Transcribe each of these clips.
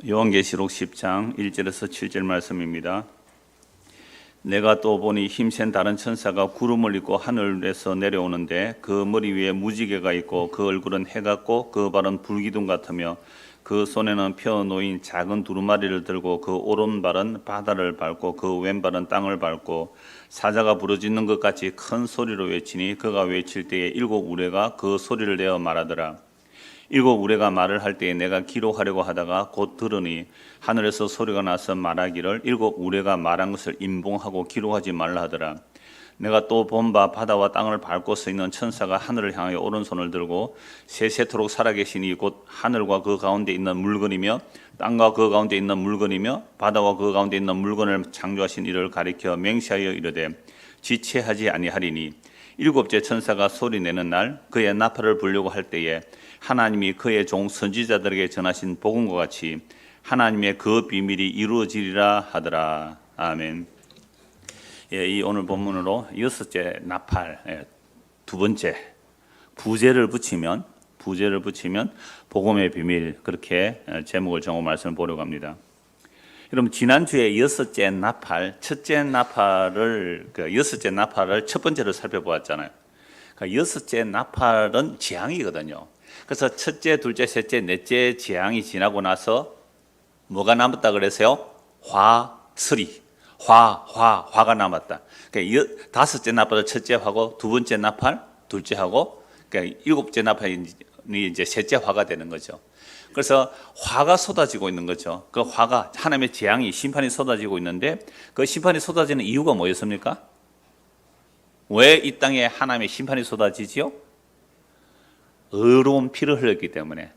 요한계시록 10장 1절에서 7절 말씀입니다. 내가 또 보니 힘센 다른 천사가 구름을 입고 하늘에서 내려오는데 그 머리 위에 무지개가 있고 그 얼굴은 해 같고 그 발은 불기둥 같으며 그 손에는 펴 놓인 작은 두루마리를 들고 그 오른발은 바다를 밟고 그 왼발은 땅을 밟고 사자가 부르짖는 것 같이 큰 소리로 외치니 그가 외칠 때에 일곱 우레가 그 소리를 내어 말하더라. 일곱 우레가 말을 할 때에 내가 기록하려고 하다가 곧 들으니 하늘에서 소리가 나서 말하기를 일곱 우레가 말한 것을 임봉하고 기록하지 말라 하더라. 내가 또 본 바 바다와 땅을 밟고 서 있는 천사가 하늘을 향하여 오른손을 들고 세세토록 살아계시니 곧 하늘과 그 가운데 있는 물건이며 땅과 그 가운데 있는 물건이며 바다와 그 가운데 있는 물건을 창조하신 이를 가리켜 맹세하여 이르되 지체하지 아니하리니 일곱째 천사가 소리내는 날 그의 나팔을 불려고 할 때에 하나님이 그의 종 선지자들에게 전하신 복음과 같이 하나님의 그 비밀이 이루어지리라 하더라. 아멘. 이 오늘 본문으로 여섯째 나팔, 두 번째 부제를 붙이면 복음의 비밀, 그렇게 제목을 정하고 말씀을 보려고 합니다. 여러분, 지난주에 여섯째 나팔, 여섯째 나팔을 첫 번째로 살펴보았잖아요. 그러니까 여섯째 나팔은 재앙이거든요. 그래서 첫째, 둘째, 셋째, 넷째 재앙이 지나고 나서 뭐가 남았다 그랬어요? 화가 남았다. 그러니까 다섯째 나팔을 첫째 화고, 두 번째 나팔 둘째 화고, 그러니까 일곱째 나팔이 이제 셋째 화가 되는 거죠. 그래서 화가 쏟아지고 있는 거죠. 그 화가 하나님의 재앙이, 심판이 쏟아지고 있는데 그 심판이 쏟아지는 이유가 뭐였습니까? 왜 이 땅에 하나님의 심판이 쏟아지지요? 의로운 피를 흘렸기 때문에.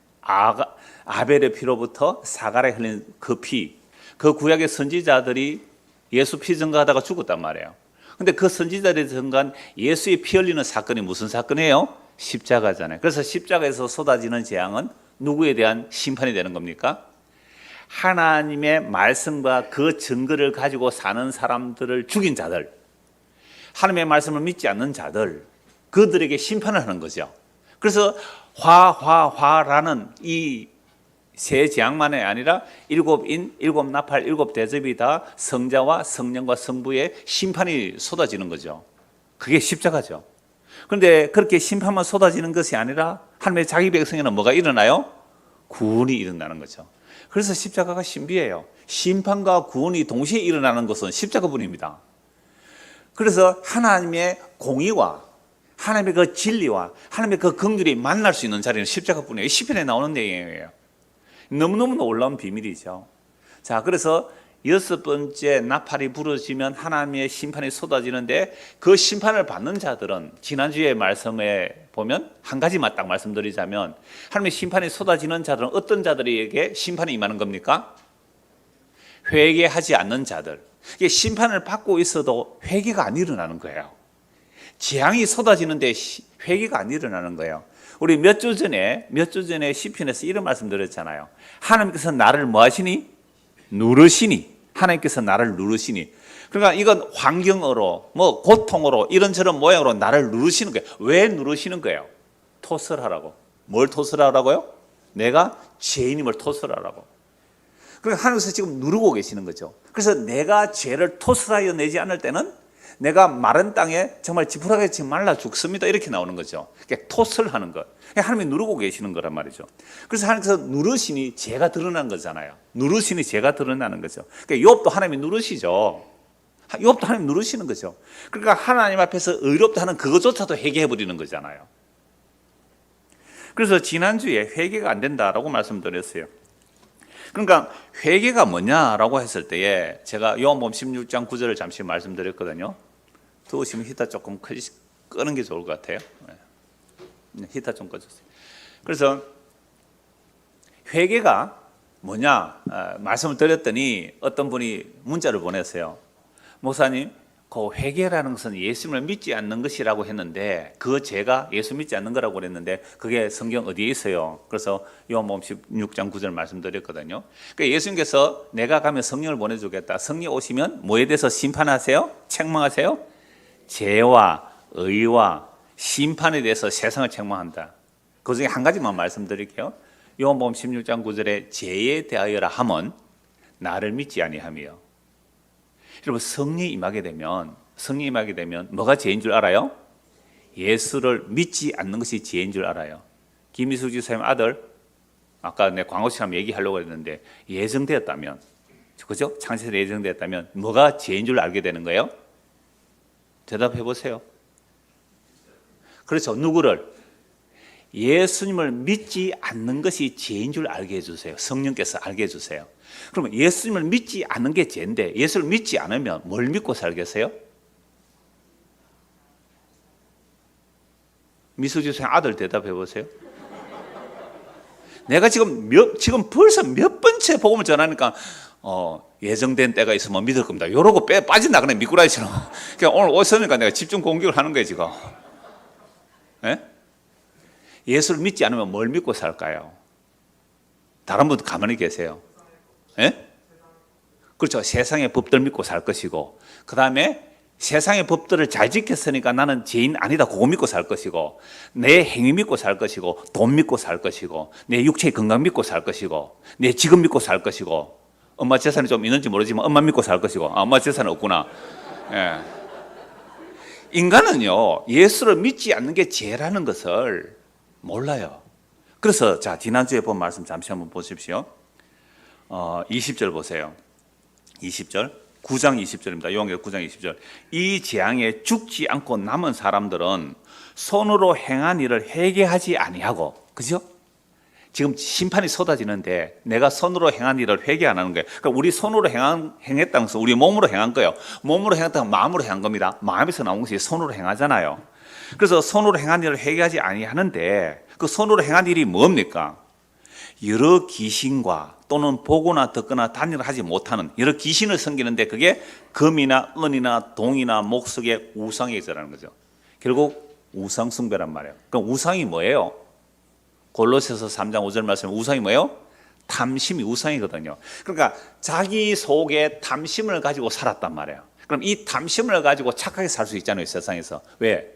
아벨의 피로부터 사갈에 흘린 그 피, 그 구약의 선지자들이 예수 피 증거하다가 죽었단 말이에요. 근데 그 선지자들이 증거한 예수의 피 흘리는 사건이 무슨 사건이에요? 십자가잖아요. 그래서 십자가에서 쏟아지는 재앙은 누구에 대한 심판이 되는 겁니까? 하나님의 말씀과 그 증거를 가지고 사는 사람들을 죽인 자들, 하나님의 말씀을 믿지 않는 자들, 그들에게 심판을 하는 거죠. 그래서 화라는 이 세 재앙만이 아니라 일곱 나팔, 일곱 대접이 다 성자와 성령과 성부의 심판이 쏟아지는 거죠. 그게 십자가죠. 그런데 그렇게 심판만 쏟아지는 것이 아니라 하나님의 자기 백성에는 뭐가 일어나요? 구원이 일어나는 거죠. 그래서 십자가가 신비해요. 심판과 구원이 동시에 일어나는 것은 십자가뿐입니다. 그래서 하나님의 공의와 하나님의 그 진리와 하나님의 그 긍휼이 만날 수 있는 자리는 십자가뿐이에요. 시편에 나오는 내용이에요. 너무너무 놀라운 비밀이죠. 자, 그래서 여섯 번째 나팔이 부러지면 하나님의 심판이 쏟아지는데 그 심판을 받는 자들은 지난주에 말씀에 보면 한 가지만 딱 말씀드리자면 하나님의 심판이 쏟아지는 자들은 어떤 자들에게 심판이 임하는 겁니까? 회개하지 않는 자들. 이게 심판을 받고 있어도 회개가 안 일어나는 거예요. 재앙이 쏟아지는데 회개가 안 일어나는 거예요. 우리 몇 주 전에 시편에서 이런 말씀 드렸잖아요. 하나님께서 나를 뭐 하시니? 누르시니. 하나님께서 나를 누르시니. 그러니까 이건 환경으로, 고통으로, 이런저런 모양으로 나를 누르시는 거예요. 왜 누르시는 거예요? 토설하라고. 뭘 토설하라고요? 내가 죄인임을 토설하라고. 그러니까 하나님께서 지금 누르고 계시는 거죠. 그래서 내가 죄를 토설하여 내지 않을 때는 내가 마른 땅에 정말 지푸라기 치지 말라 죽습니다. 이렇게 나오는 거죠. 그러니까 토설하는 것. 하나님이 누르고 계시는 거란 말이죠. 그래서 하나님께서 누르시니 죄가 드러난 거잖아요. 누르시니 죄가 드러나는 거죠. 그러니까 욥도 하나님이 누르시죠. 욥도 하나님 누르시는 거죠. 그러니까 하나님 앞에서 의롭다 하는 그것조차도 회개해버리는 거잖아요. 그래서 지난주에 회개가 안 된다라고 말씀드렸어요. 그러니까 회개가 뭐냐라고 했을 때에 제가 요한복음 16장 9절을 잠시 말씀드렸거든요. 더우시면 히터 조금 끄는 게 좋을 것 같아요. 히터 좀 꺼주세요. 그래서 회개가 뭐냐 말씀을 드렸더니 어떤 분이 문자를 보냈어요. 목사님, 그 회개라는 것은 예수님을 믿지 않는 것이라고 했는데 그 죄가 예수 믿지 않는 거라고 그랬는데 그게 성경 어디에 있어요? 그래서 요한복음 16장 9절 말씀드렸거든요. 그러니까 예수님께서 내가 가면 성령을 보내주겠다. 성령 오시면 뭐에 대해서 심판하세요? 책망하세요? 죄와 의와 심판에 대해서 세상을 책망한다. 그 중에 한 가지만 말씀드릴게요. 요한복음 16장 9절에 죄에 대하여라 함은 나를 믿지 아니함이요. 여러분 성령이 임하게 되면 뭐가 죄인 줄 알아요? 예수를 믿지 않는 것이 죄인 줄 알아요. 김희숙 지사님 아들 아까 내 광고처럼 얘기하려고 했는데 예정되었다면, 그죠? 창세에 예정되었다면 뭐가 죄인 줄 알게 되는 거예요? 대답해 보세요. 그렇죠. 누구를? 예수님을 믿지 않는 것이 죄인 줄 알게 해주세요. 성령께서 알게 해주세요. 그러면 예수님을 믿지 않는 게 죄인데 예수를 믿지 않으면 뭘 믿고 살겠어요? 미수지생 아들 대답해 보세요. 내가 지금 벌써 몇 번째 복음을 전하니까 예정된 때가 있으면 믿을 겁니다. 이러고 빠진다 그래 미꾸라지처럼. 그러니까 오늘 오셨으니까 내가 집중 공격을 하는 거예요 지금. 예? 예수를 믿지 않으면 뭘 믿고 살까요? 다른 분도 가만히 계세요. 예? 그렇죠. 세상의 법들 믿고 살 것이고, 그 다음에 세상의 법들을 잘 지켰으니까 나는 죄인 아니다 그거 믿고 살 것이고, 내 행위 믿고 살 것이고, 돈 믿고 살 것이고, 내 육체의 건강 믿고 살 것이고, 내 직업 믿고 살 것이고, 엄마 재산이 좀 있는지 모르지만 엄마 믿고 살 것이고, 엄마 재산은 없구나. 예. 인간은요 예수를 믿지 않는 게 죄라는 것을 몰라요. 그래서 자 지난주에 본 말씀 잠시 한번 보십시오. 20절 보세요. 20절 9장 20절입니다. 요한계시록 9장 20절. 이 재앙에 죽지 않고 남은 사람들은 손으로 행한 일을 회개하지 아니하고, 그죠? 지금 심판이 쏟아지는데 내가 손으로 행한 일을 회개 안 하는 거예요. 그러니까 우리 손으로 행했다는 것은 우리 몸으로 행한 거예요. 몸으로 행했다면 마음으로 행한 겁니다. 마음에서 나온 것이 손으로 행하잖아요. 그래서 손으로 행한 일을 회개하지 아니하는데 그 손으로 행한 일이 뭡니까? 여러 귀신과 또는 보거나 듣거나 단일을 하지 못하는 여러 귀신을 섬기는데 그게 금이나 은이나 동이나 목석의 우상에 있어라는 거죠. 결국 우상 숭배란 말이에요. 그럼 우상이 뭐예요? 골로새서 3장 5절 말씀 우상이 뭐예요? 탐심이 우상이거든요. 그러니까 자기 속에 탐심을 가지고 살았단 말이에요. 그럼 이 탐심을 가지고 착하게 살 수 있잖아요, 세상에서. 왜?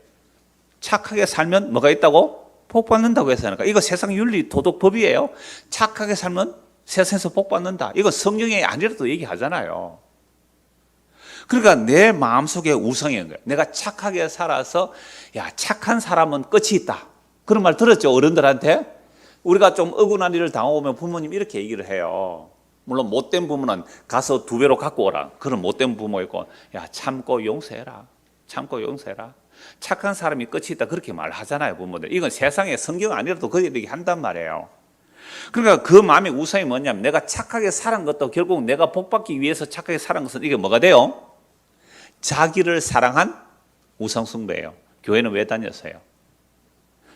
착하게 살면 뭐가 있다고? 복 받는다고 해서 하니까. 이거 세상 윤리 도덕법이에요. 착하게 살면 세상에서 복 받는다. 이거 성경에 아니라도 얘기하잖아요. 그러니까 내 마음속에 우상이 있는 거예요. 내가 착하게 살아서 야 착한 사람은 끝이 있다. 그런 말 들었죠, 어른들한테? 우리가 좀 억울한 일을 당하면 부모님 이렇게 얘기를 해요. 물론 못된 부모는 가서 2배로 갖고 오라. 그런 못된 부모 있고, 야 참고 용서해라. 참고 용서해라. 착한 사람이 끝이 있다. 그렇게 말하잖아요, 부모들. 이건 세상에 성경 아니라도 그 얘기 한단 말이에요. 그러니까 그 마음의 우상이 뭐냐면 내가 착하게 살은 것도 결국 내가 복받기 위해서 착하게 살은 것은 이게 뭐가 돼요? 자기를 사랑한 우상 숭배예요. 교회는 왜 다녔어요?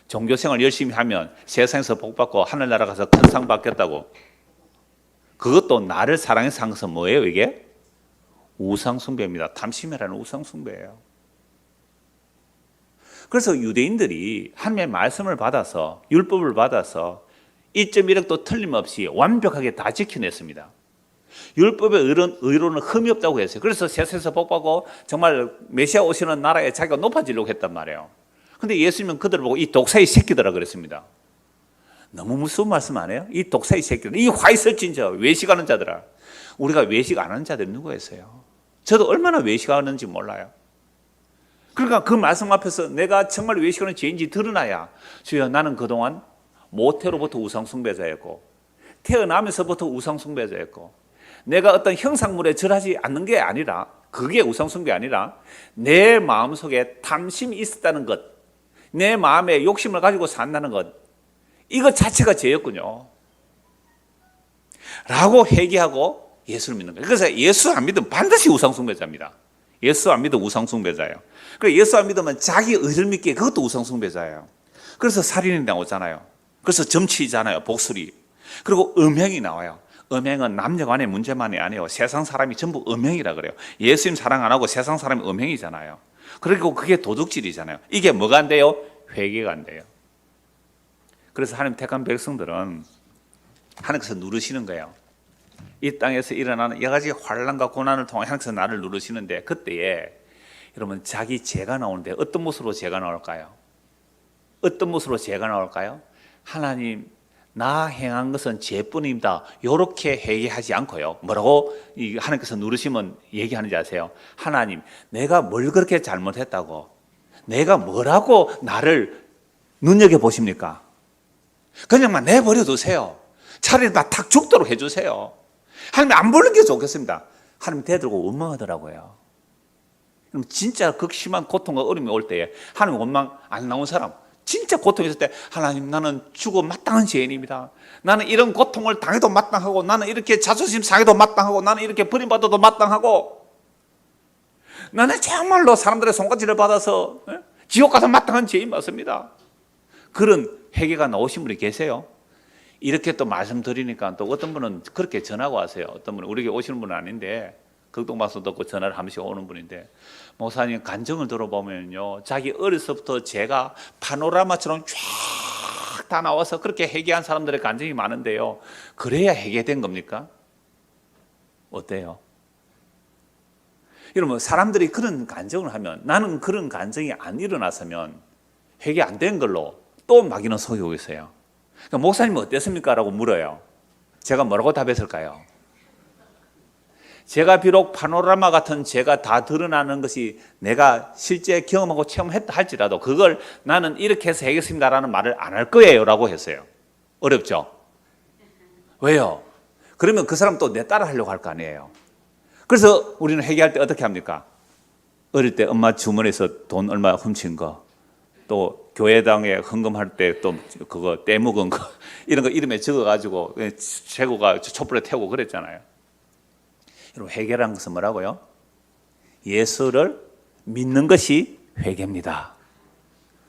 종교생활 열심히 하면 세상에서 복받고 하늘나라 가서 큰 상 받겠다고. 그것도 나를 사랑해서 한 것은 뭐예요 이게? 우상숭배입니다. 탐심이라는 우상숭배예요. 그래서 유대인들이 하나님의 말씀을 받아서 율법을 받아서 1.1억도 틀림없이 완벽하게 다 지켜냈습니다. 율법의 의로는 흠이 없다고 했어요. 그래서 세상에서 복받고 정말 메시아 오시는 나라에 자기가 높아지려고 했단 말이에요. 근데 예수님은 그들을 보고 이 독사의 새끼들아 그랬습니다. 너무 무서운 말씀 안 해요? 이 독사의 새끼들, 이 화이설진 자, 외식하는 자들아. 우리가 외식 안 하는 자들이 누구였어요? 저도 얼마나 외식하는지 몰라요. 그러니까 그 말씀 앞에서 내가 정말 외식하는 죄인지 드러나야, 주여 나는 그동안 모태로부터 우상숭배자였고 태어나면서부터 우상숭배자였고 내가 어떤 형상물에 절하지 않는 게 아니라, 그게 우상숭배 아니라 내 마음속에 탐심이 있었다는 것, 내 마음에 욕심을 가지고 산다는 것, 이것 자체가 죄였군요 라고 회개하고 예수를 믿는 거예요. 그래서 예수 안 믿으면 반드시 우상숭배자입니다. 예수 안 믿으면 우상숭배자예요. 그래서 예수 안 믿으면 자기 의를 믿기에 그것도 우상숭배자예요. 그래서 살인이 나오잖아요. 그래서 점치잖아요, 복술이. 그리고 음행이 나와요. 음행은 남녀 간의 문제만이 아니에요. 세상 사람이 전부 음행이라 그래요. 예수님 사랑 안 하고 세상 사람이 음행이잖아요. 그리고 그게 도둑질이잖아요. 이게 뭐가 안 돼요? 회개가 안 돼요. 그래서 하나님 택한 백성들은 하나님께서 누르시는 거예요. 이 땅에서 일어나는 여러 가지 환난과 고난을 통해 하나님께서 나를 누르시는데, 그때에 여러분 자기 죄가 나오는데 어떤 모습으로 죄가 나올까요? 어떤 모습으로 죄가 나올까요? 하나님, 나 행한 것은 죄뿐입니다. 이렇게 회개하지 않고요. 뭐라고 하나님께서 누르시면 얘기하는지 아세요? 하나님, 내가 뭘 그렇게 잘못했다고, 내가 뭐라고 나를 눈여겨보십니까? 그냥만 내버려 두세요. 차라리 나 탁 죽도록 해주세요. 하나님 안 보는 게 좋겠습니다. 하나님 대들고 원망하더라고요. 그럼 진짜 극심한 고통과 어려움이 올 때에 하나님 원망 안 나온 사람, 진짜 고통이 있을 때 하나님, 나는 죽어 마땅한 죄인입니다. 나는 이런 고통을 당해도 마땅하고, 나는 이렇게 자존심 상해도 마땅하고, 나는 이렇게 버림받아도 마땅하고, 나는 정말로 사람들의 손가락질을 받아서 지옥 가서 마땅한 죄인 맞습니다. 그런 회개가 나오신 분이 계세요. 이렇게 또 말씀드리니까 또 어떤 분은 그렇게 전화가 와세요. 어떤 분은 우리에게 오시는 분은 아닌데 극동방송 듣고 전화를 한 번씩 오는 분인데, 목사님 간증을 들어보면요, 자기 어려서부터 제가 파노라마처럼 쫙 다 나와서 그렇게 회개한 사람들의 간증이 많은데요, 그래야 회개된 겁니까? 어때요? 여러분, 사람들이 그런 간증을 하면, 나는 그런 간증이 안 일어났으면 회개 안 된 걸로 또 마귀는 속이고 있어요. 그러니까 목사님은 어땠습니까? 라고 물어요. 제가 뭐라고 답했을까요? 제가 비록 파노라마 같은 죄가 다 드러나는 것이 내가 실제 경험하고 체험했다 할지라도 그걸 나는 이렇게 해서 해겠습니다라는 말을 안 할 거예요 라고 했어요. 어렵죠? 왜요? 그러면 그 사람 또 내 따라 하려고 할 거 아니에요. 그래서 우리는 회개할 때 어떻게 합니까? 어릴 때 엄마 주머니에서 돈 얼마 훔친 거, 또 교회당에 헌금할 때 또 그거 떼먹은 거, 이런 거 이름에 적어가지고 최고가 촛불에 태우고 그랬잖아요. 여러분, 회개라는 것은 뭐라고요? 예수를 믿는 것이 회개입니다.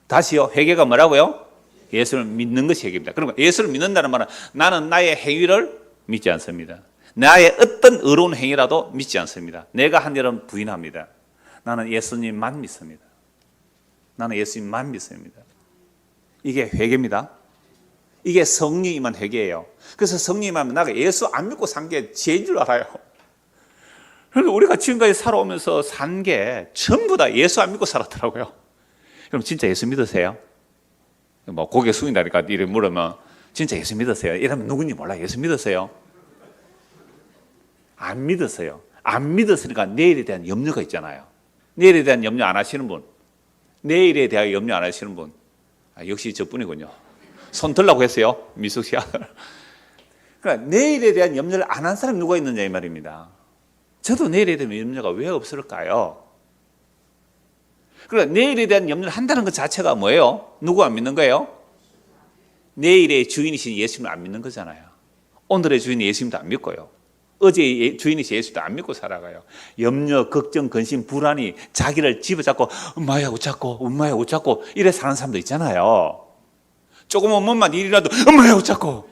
다시요, 회개가 뭐라고요? 예수를 믿는 것이 회개입니다. 그러면 예수를 믿는다는 말은 나는 나의 행위를 믿지 않습니다. 나의 어떤 의로운 행위라도 믿지 않습니다. 내가 한 일은 부인합니다. 나는 예수님만 믿습니다. 나는 예수님만 믿습니다. 이게 회개입니다. 이게 성령이만 회개예요. 그래서 성령이만 나가 예수 안 믿고 산 게 죄인 줄 알아요. 그러니까 우리가 지금까지 살아오면서 산 게 전부 다 예수 안 믿고 살았더라고요. 그럼 진짜 예수 믿으세요? 뭐 고개 숙인다니까 이래 물으면 진짜 예수 믿으세요? 이러면 누군지 몰라. 예수 믿으세요? 안 믿으세요. 안 믿었으니까 내일에 대한 염려가 있잖아요. 내일에 대한 염려 안 하시는 분, 내일에 대한 염려 안 하시는 분, 역시 저뿐이군요. 손 들라고 했어요, 미숙 씨 아들. 그러니까 내일에 대한 염려를 안 한 사람이 누가 있느냐 이 말입니다. 저도 내일에 대한 염려가 왜 없을까요? 그러니까 내일에 대한 염려를 한다는 것 자체가 뭐예요? 누구 안 믿는 거예요? 내일의 주인이신 예수님을 안 믿는 거잖아요. 오늘의 주인 예수님도 안 믿고요. 어제의 주인이신 예수도 안 믿고 살아가요. 염려, 걱정, 근심, 불안이 자기를 집어잡고 엄마야 웃자고 엄마야 웃자고 이래 사는 사람도 있잖아요. 조금만 뭔만 일이라도 엄마야 웃자고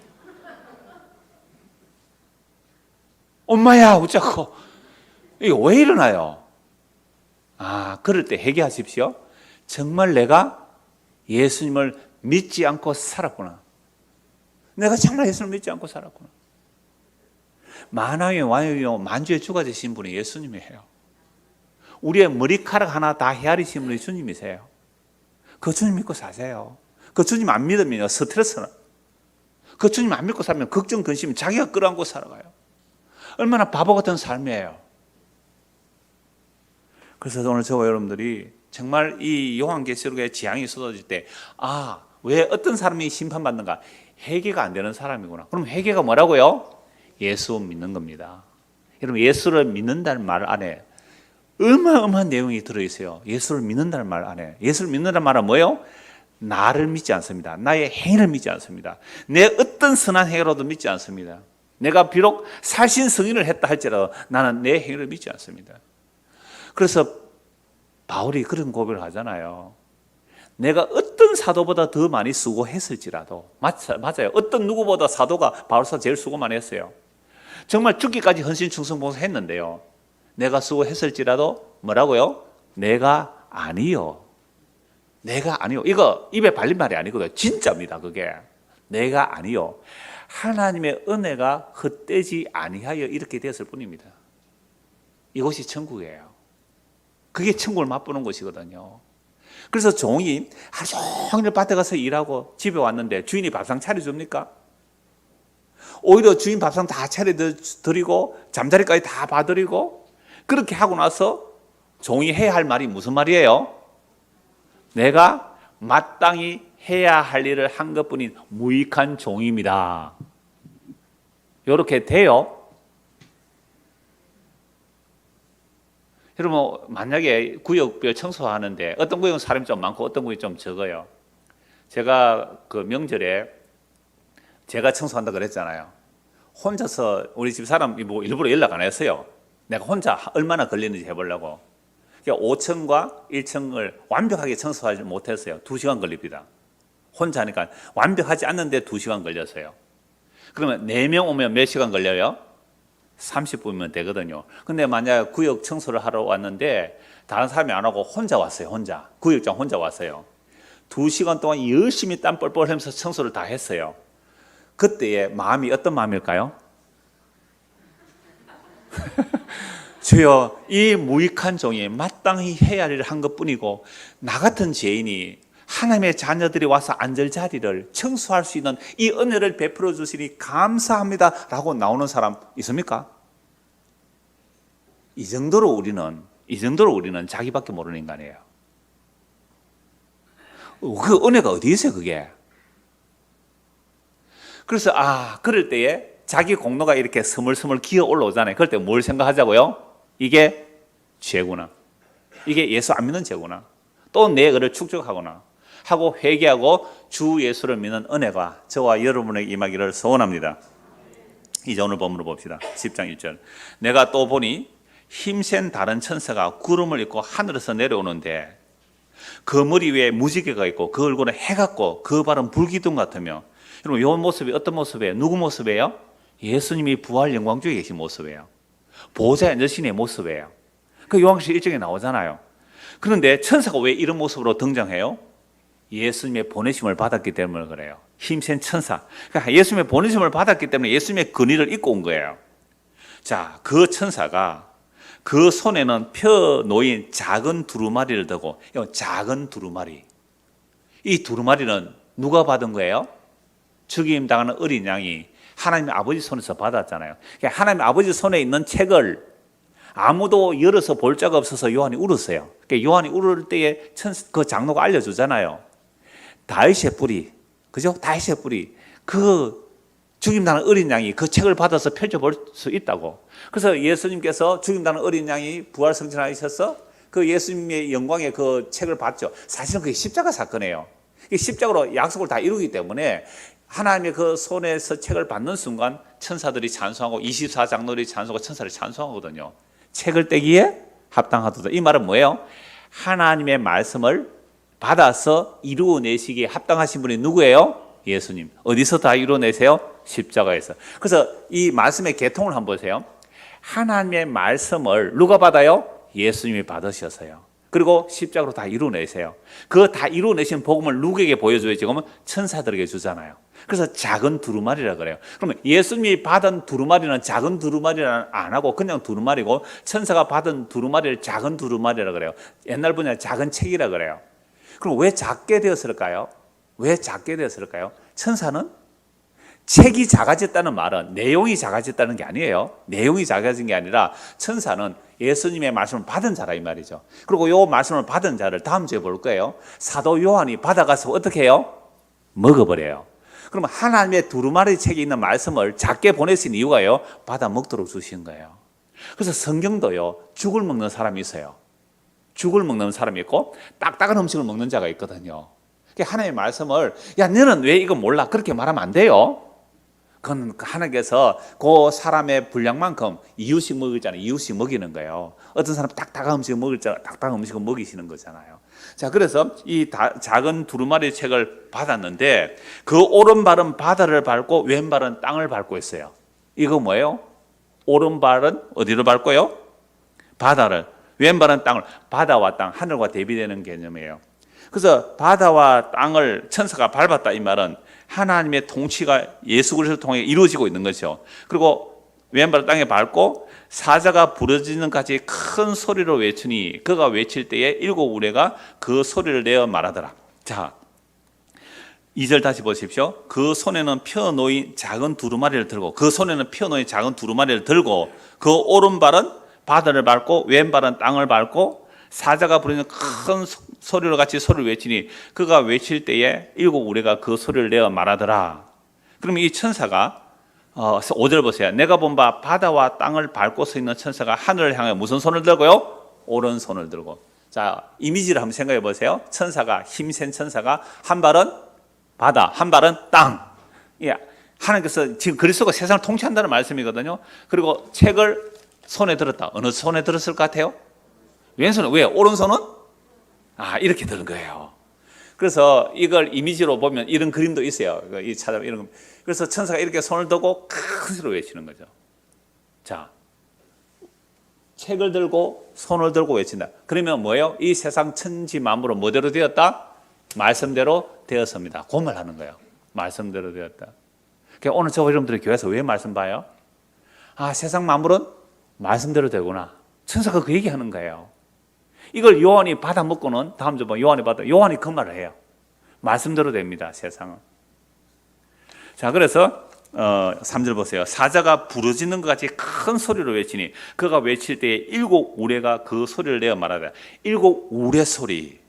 엄마야 웃자고. 이게 왜 일어나요? 그럴 때 회개하십시오. 정말 내가 예수님을 믿지 않고 살았구나. 내가 정말 예수님을 믿지 않고 살았구나. 만왕의 왕이요 만주의 주가 되신 분이 예수님이에요. 우리의 머리카락 하나 다 헤아리신 분이 주님이세요. 그 주님 믿고 사세요. 그 주님 안 믿으면 스트레스는, 그 주님 안 믿고 살면 걱정, 근심 자기가 끌어안고 살아가요. 얼마나 바보 같은 삶이에요. 그래서 오늘 저와 여러분들이 정말 이 요한계시록의 재앙이 쏟아질 때, 왜 어떤 사람이 심판받는가? 회개가 안 되는 사람이구나. 그럼 회개가 뭐라고요? 예수 믿는 겁니다. 여러분, 예수를 믿는다는 말 안에 어마어마한 내용이 들어있어요. 예수를 믿는다는 말 안에. 예수를 믿는다는 말은 뭐예요? 나를 믿지 않습니다. 나의 행위를 믿지 않습니다. 내 어떤 선한 행위로도 믿지 않습니다. 내가 비록 살신 성인을 했다 할지라도 나는 내 행위를 믿지 않습니다. 그래서 바울이 그런 고백을 하잖아요. 내가 어떤 사도보다 더 많이 수고했을지라도, 맞아요. 어떤 누구보다 사도가 바울사 제일 수고 많이 했어요. 정말 죽기까지 헌신 충성 봉사했는데요. 내가 수고했을지라도 뭐라고요? 내가 아니요. 내가 아니요. 이거 입에 발린 말이 아니거든요. 진짜입니다. 그게. 내가 아니요. 하나님의 은혜가 헛되지 아니하여 이렇게 되었을 뿐입니다. 이것이 천국이에요. 그게 천국을 맛보는 것이거든요. 그래서 종이 하루 종일 밭에 가서 일하고 집에 왔는데 주인이 밥상 차려줍니까? 오히려 주인 밥상 다 차려드리고 잠자리까지 다 봐드리고 그렇게 하고 나서 종이 해야 할 말이 무슨 말이에요? 내가 마땅히 해야 할 일을 한 것뿐인 무익한 종입니다. 이렇게 돼요. 여러분 만약에 구역별 청소하는데 어떤 구역은 사람이 좀 많고 어떤 구역이 좀 적어요. 제가 그 명절에 제가 청소한다 그랬잖아요. 혼자서 우리 집 사람이 뭐 일부러 연락 안 했어요. 내가 혼자 얼마나 걸리는지 해보려고. 그러니까 5층과 1층을 완벽하게 청소하지 못했어요. 2시간 걸립니다. 혼자 하니까 완벽하지 않는데 2시간 걸렸어요. 그러면 4명 오면 몇 시간 걸려요? 30분이면 되거든요. 근데 만약 구역 청소를 하러 왔는데 다른 사람이 안 오고 혼자 왔어요. 혼자. 구역장 혼자 왔어요. 2시간 동안 열심히 땀 뻘뻘 흘리면서 청소를 다 했어요. 그때의 마음이 어떤 마음일까요? 주여, 이 무익한 종이 마땅히 해야 할 일을 한 것뿐이고 나 같은 죄인이 하나님의 자녀들이 와서 앉을 자리를 청소할 수 있는 이 은혜를 베풀어 주시니 감사합니다 라고 나오는 사람 있습니까? 이 정도로 우리는 자기밖에 모르는 인간이에요. 그 은혜가 어디 있어요 그게? 그래서 그럴 때에 자기 공로가 이렇게 스물스물 기어 올라오잖아요. 그럴 때 뭘 생각하자고요? 이게 죄구나. 이게 예수 안 믿는 죄구나. 또 내 의를 축적하거나 하고 회개하고 주 예수를 믿는 은혜가 저와 여러분에게 임하기를 소원합니다. 이제 오늘 본문을 봅시다. 10장 1절. 내가 또 보니 힘센 다른 천사가 구름을 입고 하늘에서 내려오는데 그 머리 위에 무지개가 있고 그 얼굴은 해 같고 그 발은 불기둥 같으며. 여러분 이 모습이 어떤 모습이에요? 누구 모습이에요? 예수님이 부활 영광 중에 계신 모습이에요. 보좌에 앉으신 의 모습이에요. 그 요한계시록 1장에 나오잖아요. 그런데 천사가 왜 이런 모습으로 등장해요? 예수님의 보내심을 받았기 때문에 그래요. 힘센 천사. 그러니까 예수님의 보내심을 받았기 때문에 예수님의 근위를 입고 온 거예요. 자, 그 천사가 그 손에는 펴 놓인 작은 두루마리를 들고, 작은 두루마리. 이 두루마리는 누가 받은 거예요? 죽임 당하는 어린 양이 하나님 아버지 손에서 받았잖아요. 그러니까 하나님 아버지 손에 있는 책을 아무도 열어서 볼 자가 없어서 요한이 울었어요. 그러니까 요한이 울을 때에 그 장로가 알려주잖아요. 다윗의 뿌리, 그죠? 다윗의 뿌리. 그 죽임당하는 어린 양이 그 책을 받아서 펼쳐볼 수 있다고. 그래서 예수님께서 죽임당하는 어린 양이 부활승천하셔서 그 예수님의 영광의 그 책을 받죠. 사실은 그게 십자가 사건이에요. 십자가로 약속을 다 이루기 때문에 하나님의 그 손에서 책을 받는 순간 천사들이 찬송하고 24장로들이 찬송하고 천사들이 찬송하거든요. 책을 떼기에 합당하도다. 이 말은 뭐예요? 하나님의 말씀을 받아서 이루어내시기에 합당하신 분이 누구예요? 예수님. 어디서 다 이루어내세요? 십자가에서. 그래서 이 말씀의 계통을 한번 보세요. 하나님의 말씀을 누가 받아요? 예수님이 받으셔서요. 그리고 십자가로 다 이루어내세요. 그 다 이루어내신 복음을 누구에게 보여줘요? 지금은 천사들에게 주잖아요. 그래서 작은 두루마리라 그래요. 그러면 예수님이 받은 두루마리는 작은 두루마리는 안 하고 그냥 두루마리고, 천사가 받은 두루마리를 작은 두루마리라 그래요. 옛날 분야 작은 책이라 그래요. 그럼 왜 작게 되었을까요? 왜 작게 되었을까요? 천사는 책이 작아졌다는 말은 내용이 작아졌다는 게 아니에요. 내용이 작아진 게 아니라 천사는 예수님의 말씀을 받은 자라 이 말이죠. 그리고 이 말씀을 받은 자를 다음 주에 볼 거예요. 사도 요한이 받아가서 어떻게 해요? 먹어버려요. 그러면 하나님의 두루마리 책에 있는 말씀을 작게 보내신 이유가요, 받아 먹도록 주신 거예요. 그래서 성경도요, 죽을 먹는 사람이 있어요. 죽을 먹는 사람이 있고 딱딱한 음식을 먹는 자가 있거든요. 하나님의 말씀을, 야 너는 왜 이거 몰라? 그렇게 말하면 안 돼요. 그건 하나님께서 그 사람의 분량만큼 이유씩 먹이잖아요. 이유씩 먹이는 거예요. 어떤 사람 딱딱한 음식을 먹을 때 딱딱한 음식을 먹이시는 거잖아요. 자, 그래서 이 작은 두루마리 책을 받았는데 그 오른발은 바다를 밟고 왼발은 땅을 밟고 있어요. 이거 뭐예요? 오른발은 어디를 밟고요? 바다를. 왼발은 땅을. 바다와 땅, 하늘과 대비되는 개념이에요. 그래서 바다와 땅을 천사가 밟았다 이 말은 하나님의 통치가 예수 그리스도를 통해 이루어지고 있는 거죠. 그리고 왼발 땅에 밟고 사자가 부러지는 까지 큰 소리로 외치니 그가 외칠 때에 일곱 우레가 그 소리를 내어 말하더라. 자, 2절 다시 보십시오. 그 손에는 펴놓인 작은 두루마리를 들고, 그 손에는 펴놓인 작은 두루마리를 들고, 그 오른발은 바다를 밟고 왼발은 땅을 밟고, 사자가 부르는 큰 소리로 같이 소리를 외치니 그가 외칠 때에 7 우레가 그 소리를 내어 말하더라. 그러면 이 천사가 5절 보세요. 내가 본 바 바다와 땅을 밟고 서 있는 천사가 하늘을 향해 무슨 손을 들고요? 오른손을 들고. 자, 이미지를 한번 생각해 보세요. 천사가, 힘센 천사가 한 발은 바다, 한 발은 땅. 예, 하나님께서 지금 그리스도가 세상을 통치한다는 말씀이거든요. 그리고 책을 손에 들었다. 어느 손에 들었을 것 같아요? 왼손은 왜? 오른손은? 이렇게 드는 거예요. 그래서 이걸 이미지로 보면 이런 그림도 있어요. 이 찾아보면 이런 거. 그래서 천사가 이렇게 손을 들고 큰 소리로 외치는 거죠. 자, 책을 들고 손을 들고 외친다. 그러면 뭐예요? 이 세상 천지 만물은 뭐대로 되었다? 말씀대로 되었습니다. 그 말하는 거예요. 말씀대로 되었다. 그러니까 오늘 저 여러분들이 교회에서 왜 말씀 봐요? 세상 만물은 말씀대로 되구나. 천사가 그 얘기하는 거예요. 이걸 요한이 받아 먹고는 다음 주 요한이 그 말을 해요. 말씀대로 됩니다. 세상은. 자, 그래서 3절 보세요. 사자가 부르짖는 것 같이 큰 소리로 외치니 그가 외칠 때에 7 우레가 그 소리를 내어 말하다. 7 우레 소리.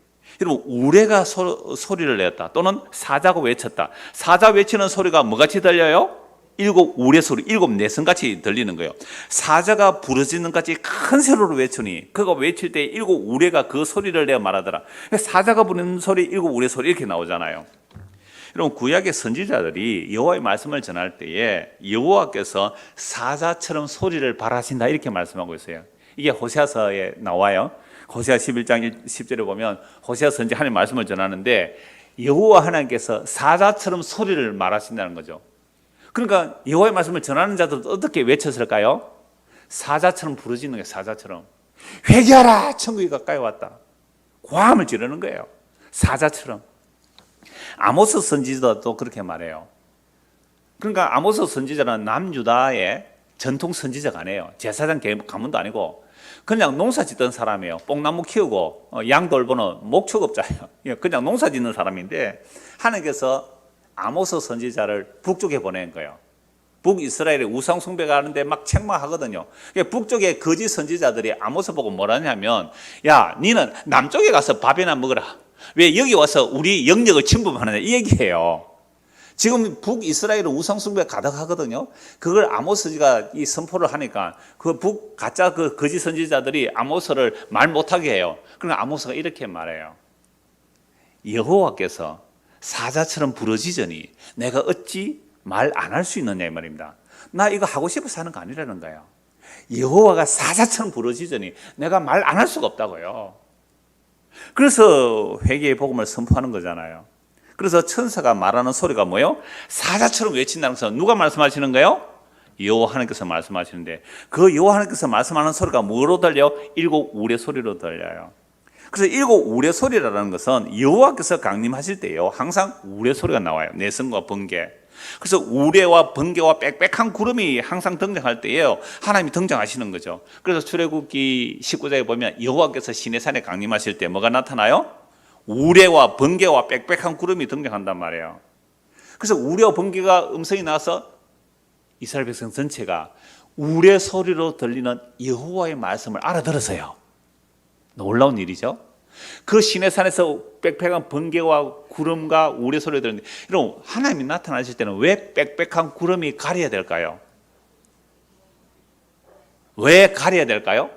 여러분, 우레가 소리를 냈다. 또는 사자가 외쳤다. 사자 외치는 소리가 뭐같이 들려요? 7 우레 소리, 7 내성같이 들리는 거예요. 사자가 부르짖는 같이 큰 소리로 외치니 그가 외칠 때 7 우레가 그 소리를 내어 말하더라. 사자가 부르는 소리, 7 우레 소리 이렇게 나오잖아요. 여러분, 구약의 선지자들이 여호와의 말씀을 전할 때에 여호와께서 사자처럼 소리를 발하신다 이렇게 말씀하고 있어요. 이게 호세아서에 나와요. 호세아 11장 10절에 보면 호세아 선지 하나님 말씀을 전하는데 여호와 하나님께서 사자처럼 소리를 말하신다는 거죠. 그러니까 여호와의 말씀을 전하는 자들은 어떻게 외쳤을까요? 사자처럼 부르짖는 거예요. 사자처럼. 회개하라! 천국이 가까이 왔다. 고함을 지르는 거예요. 사자처럼. 아모스 선지자도 그렇게 말해요. 그러니까 아모스 선지자는 남유다의 전통 선지자가 아니에요. 제사장 가문도 아니고 그냥 농사 짓던 사람이에요. 뽕나무 키우고 양 돌보는 목축업자예요. 그냥 농사 짓는 사람인데 하나님께서 아모스 선지자를 북쪽에 보낸 거예요. 북이스라엘에 우상 숭배가 하는데 막 책망하거든요. 북쪽의 거짓 선지자들이 아모스 보고 뭐라냐면, 야, 니는 남쪽에 가서 밥이나 먹어라. 왜 여기 와서 우리 영역을 침범하느냐 이 얘기예요. 지금 북이스라엘은 우상 숭배가 가득하거든요. 그걸 아모스가 이 선포를 하니까 그 북 가짜 그 거짓 선지자들이 아모스를 말 못하게 해요. 그러니까 아모스가 이렇게 말해요. 여호와께서 사자처럼 부르짖으니 내가 어찌 말 안 할 수 있느냐 이 말입니다. 나 이거 하고 싶어서 하는 거 아니라는 거예요. 여호와가 사자처럼 부르짖으니 내가 말 안 할 수가 없다고요. 그래서 회개의 복음을 선포하는 거잖아요. 그래서 천사가 말하는 소리가 뭐예요? 사자처럼 외친다는 것은 누가 말씀하시는 거예요? 여호와 하나님께서 말씀하시는데 그 여호와 하나님께서 말씀하는 소리가 뭐로 들려요? 7 우레 소리로 들려요. 그래서 7 우레 소리라는 것은 여호와께서 강림하실 때요 항상 우레 소리가 나와요. 내성과 번개. 그래서 우레와 번개와 빽빽한 구름이 항상 등장할 때에요 하나님이 등장하시는 거죠. 그래서 출애굽기 19장에 보면 여호와께서 시내산에 강림하실 때 뭐가 나타나요? 우레와 번개와 빽빽한 구름이 등장한단 말이에요. 그래서 우레와 번개가 음성이 나서 이스라엘 백성 전체가 우레 소리로 들리는 여호와의 말씀을 알아들었어요. 놀라운 일이죠. 그 시내산에서 빽빽한 번개와 구름과 우레 소리를 들었는데 여러분, 하나님이 나타나실 때는 왜 빽빽한 구름이 가려야 될까요? 왜 가려야 될까요?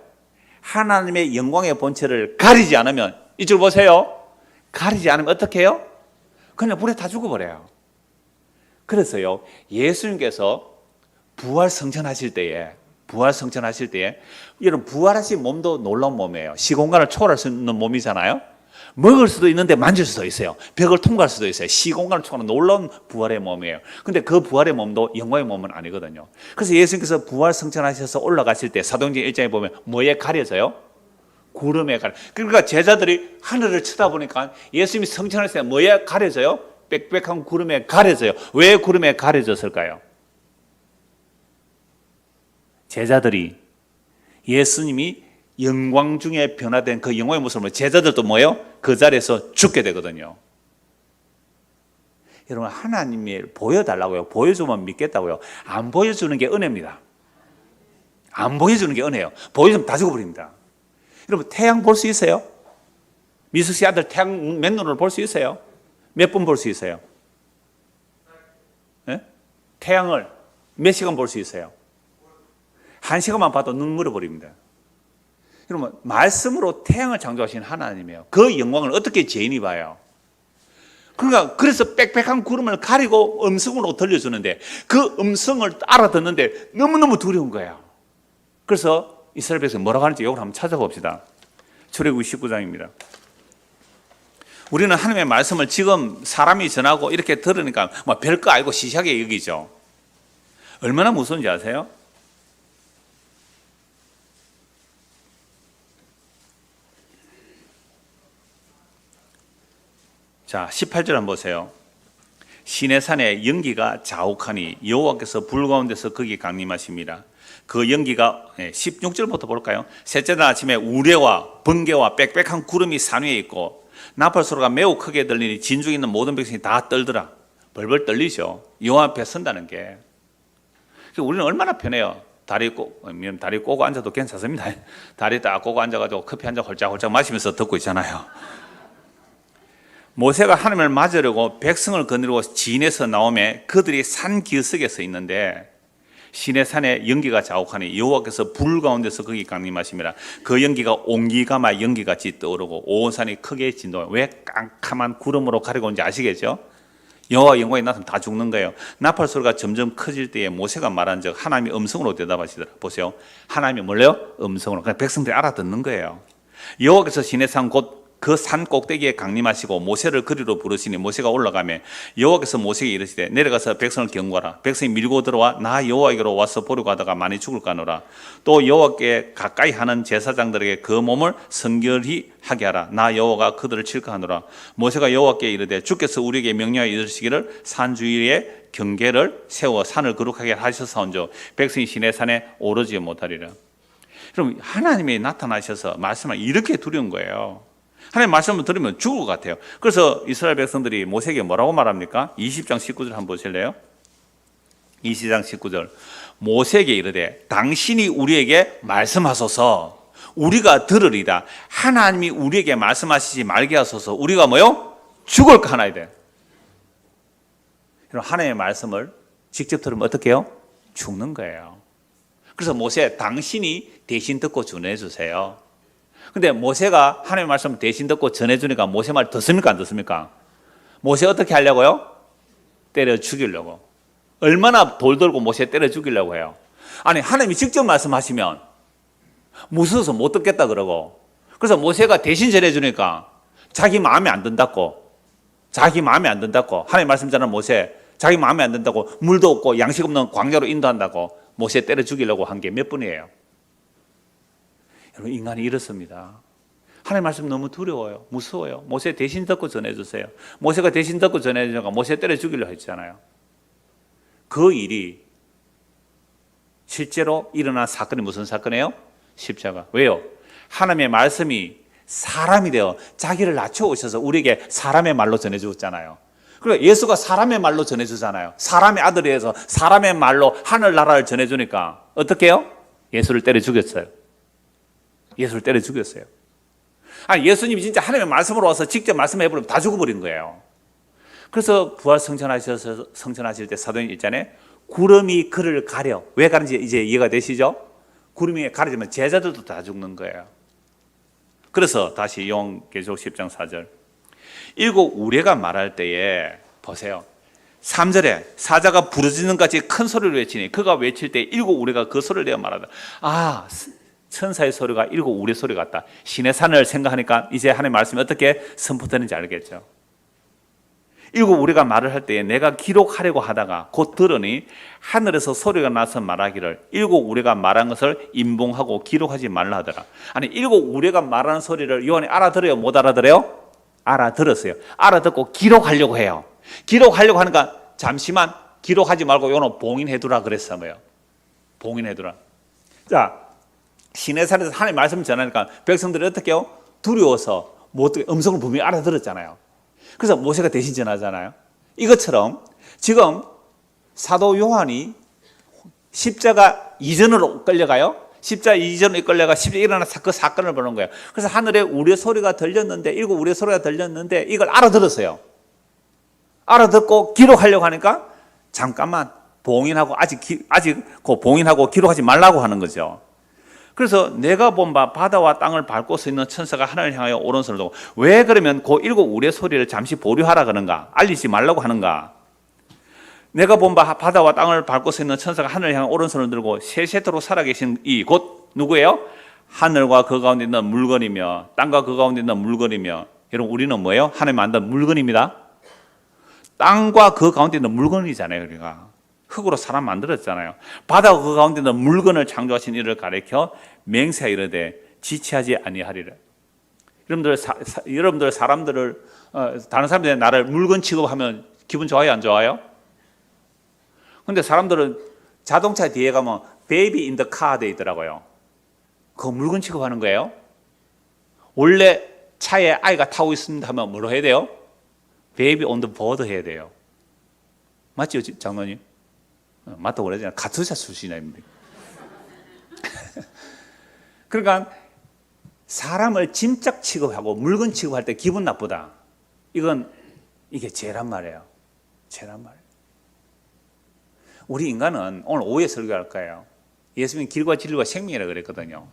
하나님의 영광의 본체를 가리지 않으면, 이쪽 보세요. 가리지 않으면 어떻게 해요? 그냥 불에 다 죽어버려요. 그래서요 예수님께서 부활 성천하실 때에 여러분, 부활하신 몸도 놀라운 몸이에요. 시공간을 초월할 수 있는 몸이잖아요. 먹을 수도 있는데 만질 수도 있어요. 벽을 통과할 수도 있어요. 시공간을 초월하는 놀라운 부활의 몸이에요. 근데 그 부활의 몸도 영광의 몸은 아니거든요. 그래서 예수님께서 부활 성천하셔서 올라가실 때 사도행전 1장에 보면 뭐에 가려져요? 구름에 가려. 그러니까 제자들이 하늘을 쳐다보니까 예수님이 성천하실 때 뭐에 가려져요? 빽빽한 구름에 가려져요. 왜 구름에 가려졌을까요? 제자들이 예수님이 영광 중에 변화된 그 영광의 모습을 보면 제자들도 뭐예요? 그 자리에서 죽게 되거든요. 여러분 하나님이 보여달라고요. 보여주면 믿겠다고요. 안 보여주는 게 은혜입니다. 안 보여주는 게 은혜예요. 보여주면 다 죽어버립니다. 여러분 태양 볼 수 있어요? 미숙 씨 아들 태양 맨눈으로 볼 수 있어요? 몇 분 볼 수 있어요? 네? 태양을 몇 시간 볼 수 있어요? 1시간만 봐도 눈 멀어버립니다. 여러분 말씀으로 태양을 창조하신 하나님이에요. 그 영광을 어떻게 죄인이 봐요? 그러니까 그래서 빽빽한 구름을 가리고 음성으로 들려주는데 그 음성을 알아듣는데 너무너무 두려운 거예요. 그래서 이스라엘 백성이 뭐라고 하는지 이걸 한번 찾아봅시다. 출애굽기 19장입니다. 우리는 하나님의 말씀을 지금 사람이 전하고 이렇게 들으니까 뭐 별거 알고 시시하게 여기죠. 얼마나 무서운지 아세요? 자, 18절 한번 보세요. 시내산에 연기가 자욱하니 여호와께서 불 가운데서 거기 강림하십니다. 그 연기가 16절부터 볼까요? 셋째 날 아침에 우레와 번개와 빽빽한 구름이 산 위에 있고 나팔 소리가 매우 크게 들리니 진중에 있는 모든 백성이 다 떨더라. 벌벌 떨리죠. 여호와 앞에 선다는 게. 우리는 얼마나 편해요. 다리 꼬고 앉아도 괜찮습니다. 다리 딱 꼬고 앉아가지고 커피 한 잔 홀짝홀짝 마시면서 듣고 있잖아요. 모세가 하나님을 맞으려고 백성을 거느리고 진에서 나오매 그들이 산 기슭에 서 있는데 시내산에 연기가 자욱하니 여호와께서 불 가운데서 거기 강림하심이라. 그 연기가 옹기가마 연기같이 떠오르고 온 산이 크게 진동해. 왜 깜깜한 구름으로 가리고 온지 아시겠죠? 여호와 영광이 나타나면 다 죽는 거예요. 나팔 소리가 점점 커질 때에 모세가 말한 적 하나님이 음성으로 대답하시더라. 보세요. 하나님이 뭘래요? 음성으로. 그냥 백성들이 알아듣는 거예요. 여호와께서 시내산 곧 그 산 꼭대기에 강림하시고 모세를 그리로 부르시니 모세가 올라가매 여호와께서 모세에게 이르시되 내려가서 백성을 경고하라. 백성이 밀고 들어와 나 여호와에게로 와서 보려고 하다가 많이 죽을까 하노라. 또 여호와께 가까이 하는 제사장들에게 그 몸을 성결히 하게 하라. 나 여호와가 그들을 칠까 하노라. 모세가 여호와께 이르되 주께서 우리에게 명령하여 이르시기를 산 주위에 경계를 세워 산을 거룩하게 하셔서온즉 백성이 시내산에 오르지 못하리라. 그럼 하나님이 나타나셔서 말씀을 이렇게 두려운 거예요. 하나님 말씀을 들으면 죽을 것 같아요. 그래서 이스라엘 백성들이 모세에게 뭐라고 말합니까? 20장 19절 한번 보실래요? 20장 19절 모세에게 이르되 당신이 우리에게 말씀하소서 우리가 들으리다. 하나님이 우리에게 말씀하시지 말게 하소서. 우리가 뭐요? 죽을까 하나야 돼. 하나님의 말씀을 직접 들으면 어떻게 해요? 죽는 거예요. 그래서 모세 당신이 대신 듣고 전해주세요. 근데 모세가 하나님의 말씀을 대신 듣고 전해주니까 모세 말 듣습니까? 안 듣습니까? 모세 어떻게 하려고요? 때려 죽이려고. 얼마나 돌돌고 모세 때려 죽이려고 해요. 아니 하나님이 직접 말씀하시면 무서워서 못 듣겠다 그러고 그래서 모세가 대신 전해주니까 자기 마음에 안 든다고 하나님 말씀 전하는 모세 자기 마음에 안 든다고 물도 없고 양식 없는 광야로 인도한다고 모세 때려 죽이려고 한 게 몇 분이에요? 여러분 인간이 이렇습니다. 하나님 말씀 너무 두려워요. 무서워요. 모세 대신 듣고 전해주세요. 모세가 대신 듣고 전해주니까 모세 때려 죽이려고 했잖아요. 그 일이 실제로 일어난 사건이 무슨 사건이에요? 십자가. 왜요? 하나님의 말씀이 사람이 되어 자기를 낮춰오셔서 우리에게 사람의 말로 전해주었잖아요. 그러니까 예수가 사람의 말로 전해주잖아요. 사람의 아들이어서 사람의 말로 하늘나라를 전해주니까 어떻게 해요? 예수를 때려 죽였어요. 예수를 때려 죽였어요. 아니 예수님이 진짜 하나님의 말씀으로 와서 직접 말씀해버리면 다 죽어버린 거예요. 그래서 부활 성천하실 때 사도행 1장에 구름이 그를 가려. 왜 가는지 이제 이해가 되시죠? 구름이 가려지면 제자들도 다 죽는 거예요. 그래서 다시 요한계시록 10장 4절 일곱 우레가 말할 때에 보세요. 3절에 사자가 부르짖는 같이 큰 소리를 외치니 그가 외칠 때 일곱 우레가 그 소리를 내어 말하다. 아 천사의 소리가 일곱 우레 소리 같다. 신의 산을 생각하니까 이제 하나님의 말씀이 어떻게 선포되는지 알겠죠. 일곱 우레가 말을 할 때에 내가 기록하려고 하다가 곧 들으니 하늘에서 소리가 나서 말하기를 일곱 우레가 말한 것을 인봉하고 기록하지 말라 하더라. 아니 일곱 우레가 말하는 소리를 요한이 알아들어요? 못 알아들어요? 알아들었어요. 알아듣고 기록하려고 해요. 기록하려고 하니까 잠시만 기록하지 말고 요는 봉인해두라 그랬어요. 봉인해두라. 자 시내산에서 하나님의 말씀을 전하니까 백성들이 어떻게 해요? 두려워서 뭐 어떻게 음성을 분명히 알아들었잖아요. 그래서 모세가 대신 전하잖아요. 이것처럼 지금 사도 요한이 십자가 이전으로 끌려가요. 십자가 이전으로 끌려가 십자가 일어난 그 사건을 보는 거예요. 그래서 하늘에 우리의 소리가 들렸는데, 일곱 우리의 소리가 들렸는데 이걸 알아들었어요. 알아듣고 기록하려고 하니까 잠깐만 봉인하고 아직 그 봉인하고 기록하지 말라고 하는 거죠. 그래서 내가 본 바 바다와 땅을 밟고 서 있는 천사가 하늘을 향하여 오른손을 두고, 왜 그러면 그 일곱 우리의 소리를 잠시 보류하라 그런가? 알리지 말라고 하는가? 내가 본 바 바다와 땅을 밟고 서 있는 천사가 하늘을 향해 오른손을 들고 세세토록 살아계신 이 곧 누구예요? 하늘과 그 가운데 있는 물건이며 땅과 그 가운데 있는 물건이며. 여러분, 우리는 뭐예요? 하나님 만든 물건입니다. 땅과 그 가운데 있는 물건이잖아요. 우리가 흙으로 사람 만들었잖아요. 바다와 그 가운데 있는 물건을 창조하신 이를 가리켜 맹세하여 이르되 지체하지 아니하리라. 여러분들 사람들을 다른 사람들이 나를 물건 취급하면 기분 좋아요, 안 좋아요? 근데 사람들은 자동차 뒤에 가면 baby in the car 돼 있더라고요. 그거 물건 취급하는 거예요. 원래 차에 아이가 타고 있습니다 하면 뭐로 해야 돼요? baby on the board 해야 돼요. 맞죠, 장로님? 맞다고 그러잖아요. 가투사 출신입니다. 그러니까 사람을 짐짝 취급하고 물건 취급할 때 기분 나쁘다. 이게 죄란 말이에요. 죄란 말이에요. 우리 인간은 오늘 오후에 설교할 거예요. 예수님이 길과 진리와 생명이라고 그랬거든요.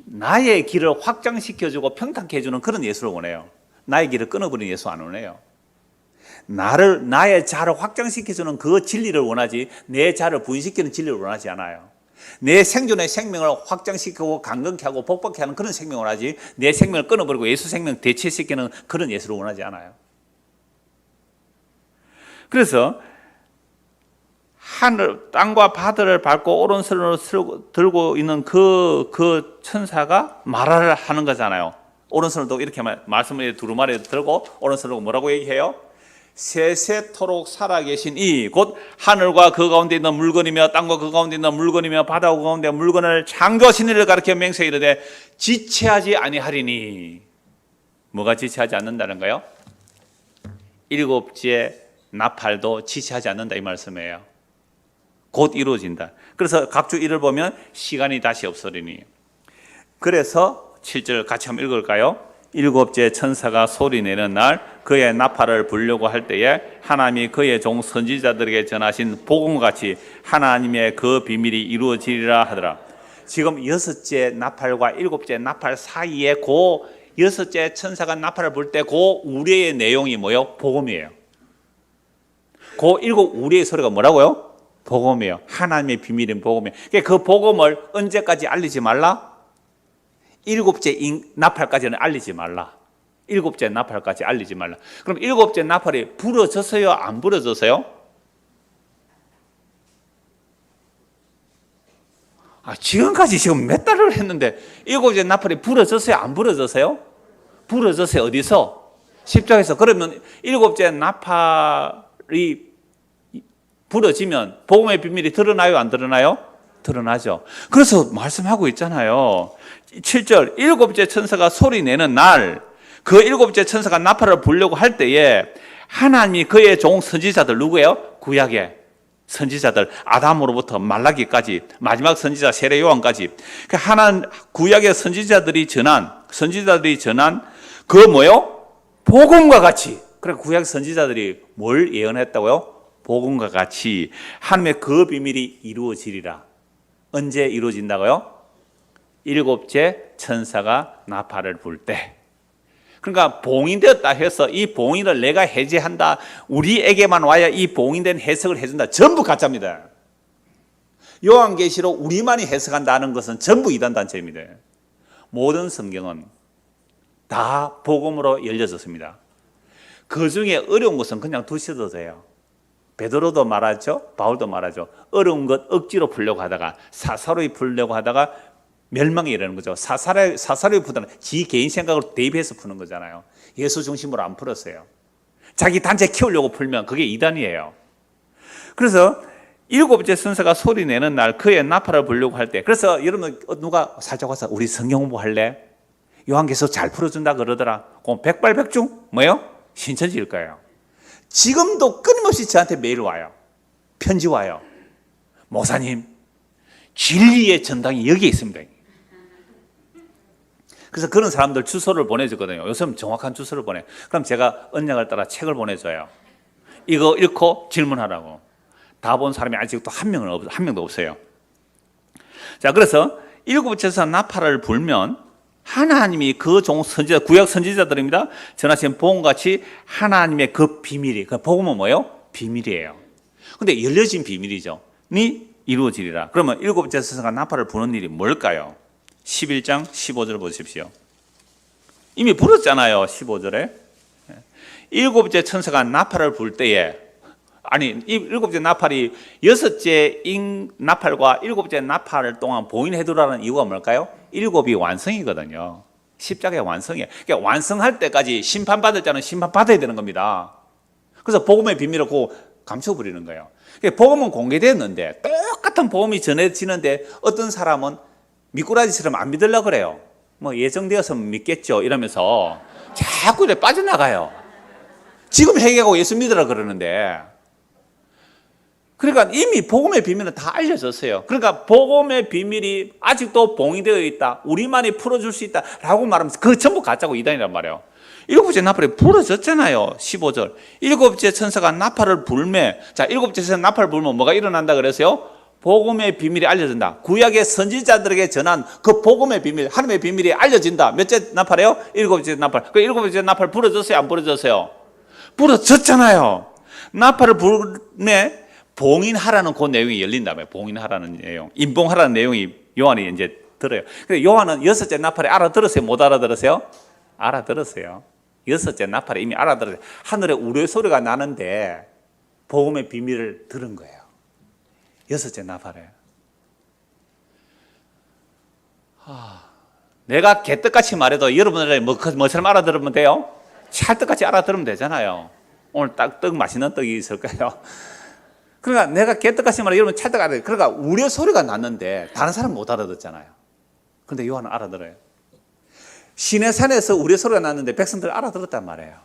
나의 길을 확장시켜주고 평탄케 해주는 그런 예수를 원해요. 나의 길을 끊어버리는 예수 안 원해요. 나의 자를 확장시켜주는 그 진리를 원하지, 내 자를 부인시키는 진리를 원하지 않아요. 내 생존의 생명을 확장시키고 강건케 하고 복받게 하는 그런 생명을 원하지, 내 생명을 끊어버리고 예수 생명 대체시키는 그런 예수를 원하지 않아요. 그래서 하늘, 땅과 바다를 밟고 오른손으로 들고 있는 그 천사가 말을 하는 거잖아요. 오른손을 들고 이렇게 말씀을 두루마리에 들고 오른손으로 뭐라고 얘기해요? 세세토록 살아계신 이 곧 하늘과 그 가운데 있는 물건이며 땅과 그 가운데 있는 물건이며 바다와 그 가운데 물건을 창조하신 이를 가리켜 맹세하여 이르되 지체하지 아니하리니. 뭐가 지체하지 않는다는 거예요? 일곱째 나팔도 지체하지 않는다 이 말씀이에요. 곧 이루어진다. 그래서 각주 일을 보면 시간이 다시 없으리니. 그래서 7절 같이 한번 읽을까요? 일곱째 천사가 소리내는 날 그의 나팔을 불려고 할 때에 하나님이 그의 종 선지자들에게 전하신 복음과 같이 하나님의 그 비밀이 이루어지리라 하더라. 지금 여섯째 나팔과 일곱째 나팔 사이에 그 여섯째 천사가 나팔을 불 때 그 우리의 내용이 뭐예요? 복음이에요. 그 일곱 우리의 소리가 뭐라고요? 복음이에요. 하나님의 비밀인 복음이에요. 그 복음을 언제까지 알리지 말라? 일곱째 나팔까지는 알리지 말라. 일곱째 나팔까지 알리지 말라. 그럼 일곱째 나팔이 부러졌어요? 안 부러졌어요? 지금까지 지금 몇 달을 했는데 일곱째 나팔이 부러졌어요? 안 부러졌어요? 부러졌어요. 어디서? 십자가에서. 그러면 일곱째 나팔이 부러지면 복음의 비밀이 드러나요? 안 드러나요? 드러나죠. 그래서 말씀하고 있잖아요. 7절 일곱째 천사가 소리내는 날 그 일곱째 천사가 나팔을 불려고 할 때에 하나님이 그의 종 선지자들 누구예요? 구약의 선지자들 아담으로부터 말라기까지 마지막 선지자 세례 요한까지 구약의 선지자들이 전한 그 뭐요? 복음과 같이. 그래 구약 선지자들이 뭘 예언했다고요? 복음과 같이 하나님의 그 비밀이 이루어지리라. 언제 이루어진다고요? 일곱째 천사가 나팔을 불 때. 그러니까 봉인되었다 해서 이 봉인을 내가 해제한다, 우리에게만 와야 이 봉인된 해석을 해준다, 전부 가짜입니다. 요한계시록 우리만이 해석한다는 것은 전부 이단단체입니다. 모든 성경은 다 복음으로 열려졌습니다. 그 중에 어려운 것은 그냥 두셔도 돼요. 베드로도 말하죠. 바울도 말하죠. 어려운 것 억지로 풀려고 하다가 사사로이 풀려고 하다가 멸망에 이르는 거죠. 사사로이 푸다는 지 개인 생각으로 대입해서 푸는 거잖아요. 예수 중심으로 안 풀었어요. 자기 단체 키우려고 풀면 그게 이단이에요. 그래서 일곱째 천사가 소리내는 날 그의 나팔을 불려고 할 때, 그래서 여러분 누가 살짝 와서 우리 성경 공부할래? 요한계시록 잘 풀어준다 그러더라. 그럼 백발백중 뭐예요? 신천지일 거예요. 지금도 끊임없이 저한테 메일 와요. 편지 와요. 목사님, 진리의 전당이 여기에 있습니다. 그래서 그런 사람들 주소를 보내주거든요. 요즘 정확한 주소를 보내. 그럼 제가 언약을 따라 책을 보내줘요. 이거 읽고 질문하라고. 다 본 사람이 아직도 한 명도 없어요. 자, 그래서 일곱째에서 나팔을 불면 하나님이 그 종 선지자, 구약 선지자들입니다. 전하신 복음같이 하나님의 그 비밀이, 그 복음은 뭐예요? 비밀이에요. 근데 열려진 비밀이죠. 니 이루어지리라. 그러면 일곱째 천사가 나팔을 부는 일이 뭘까요? 11장 15절 보십시오. 이미 불었잖아요. 15절에. 일곱째 천사가 나팔을 불 때에, 아니, 일곱째 나팔이 여섯째 나팔과 일곱째 나팔 동안 봉인해두라는 이유가 뭘까요? 일곱이 완성이거든요. 십자가의 완성이에요. 그러니까 완성할 때까지 심판받을 자는 심판받아야 되는 겁니다. 그래서 복음의 비밀을 감춰버리는 거예요. 그러니까 복음은 공개됐는데 똑같은 복음이 전해지는데 어떤 사람은 미꾸라지처럼 안 믿으려고 그래요. 뭐 예정되었으면 믿겠죠 이러면서 자꾸 이렇게 빠져나가요. 지금 회개하고 예수 믿으라 그러는데, 그러니까 이미 복음의 비밀은 다 알려졌어요. 그러니까 복음의 비밀이 아직도 봉인되어 있다, 우리만이 풀어줄 수 있다라고 말하면서 그 전부 가짜고 이단이란 말이에요. 일곱째 나팔이 부러졌잖아요. 15절. 일곱째 천사가 나팔을 불매. 자, 일곱째 천사가 나팔을 불면 뭐가 일어난다 그랬어요? 복음의 비밀이 알려진다. 구약의 선지자들에게 전한 그 복음의 비밀, 하나님의 비밀이 알려진다. 몇째 나팔이에요? 일곱째 나팔. 그 일곱째 나팔 부러졌어요? 안 부러졌어요? 부러졌잖아요. 나팔을 불매 봉인하라는 그 내용이 열린다며. 봉인하라는 내용, 임봉하라는 내용이 요한이 이제 들어요. 근데 요한은 여섯째 나팔에 알아들었어요? 못 알아들었어요? 알아들었어요. 여섯째 나팔에 이미 알아들었어요. 하늘에 우레 소리가 나는데 복음의 비밀을 들은 거예요. 여섯째 나팔에. 내가 개떡같이 말해도 여러분들이 뭐처럼 알아들으면 돼요? 찰떡같이 알아들으면 되잖아요. 오늘 떡 맛있는 떡이 있을까요? 그러니까 내가 개떡같이 말해 여러분 찰떡 알아들어요. 그러니까 우려 소리가 났는데 다른 사람 못 알아듣잖아요. 그런데 요한은 알아들어요. 시내산에서 우려 소리가 났는데 백성들 알아들었단 말이에요.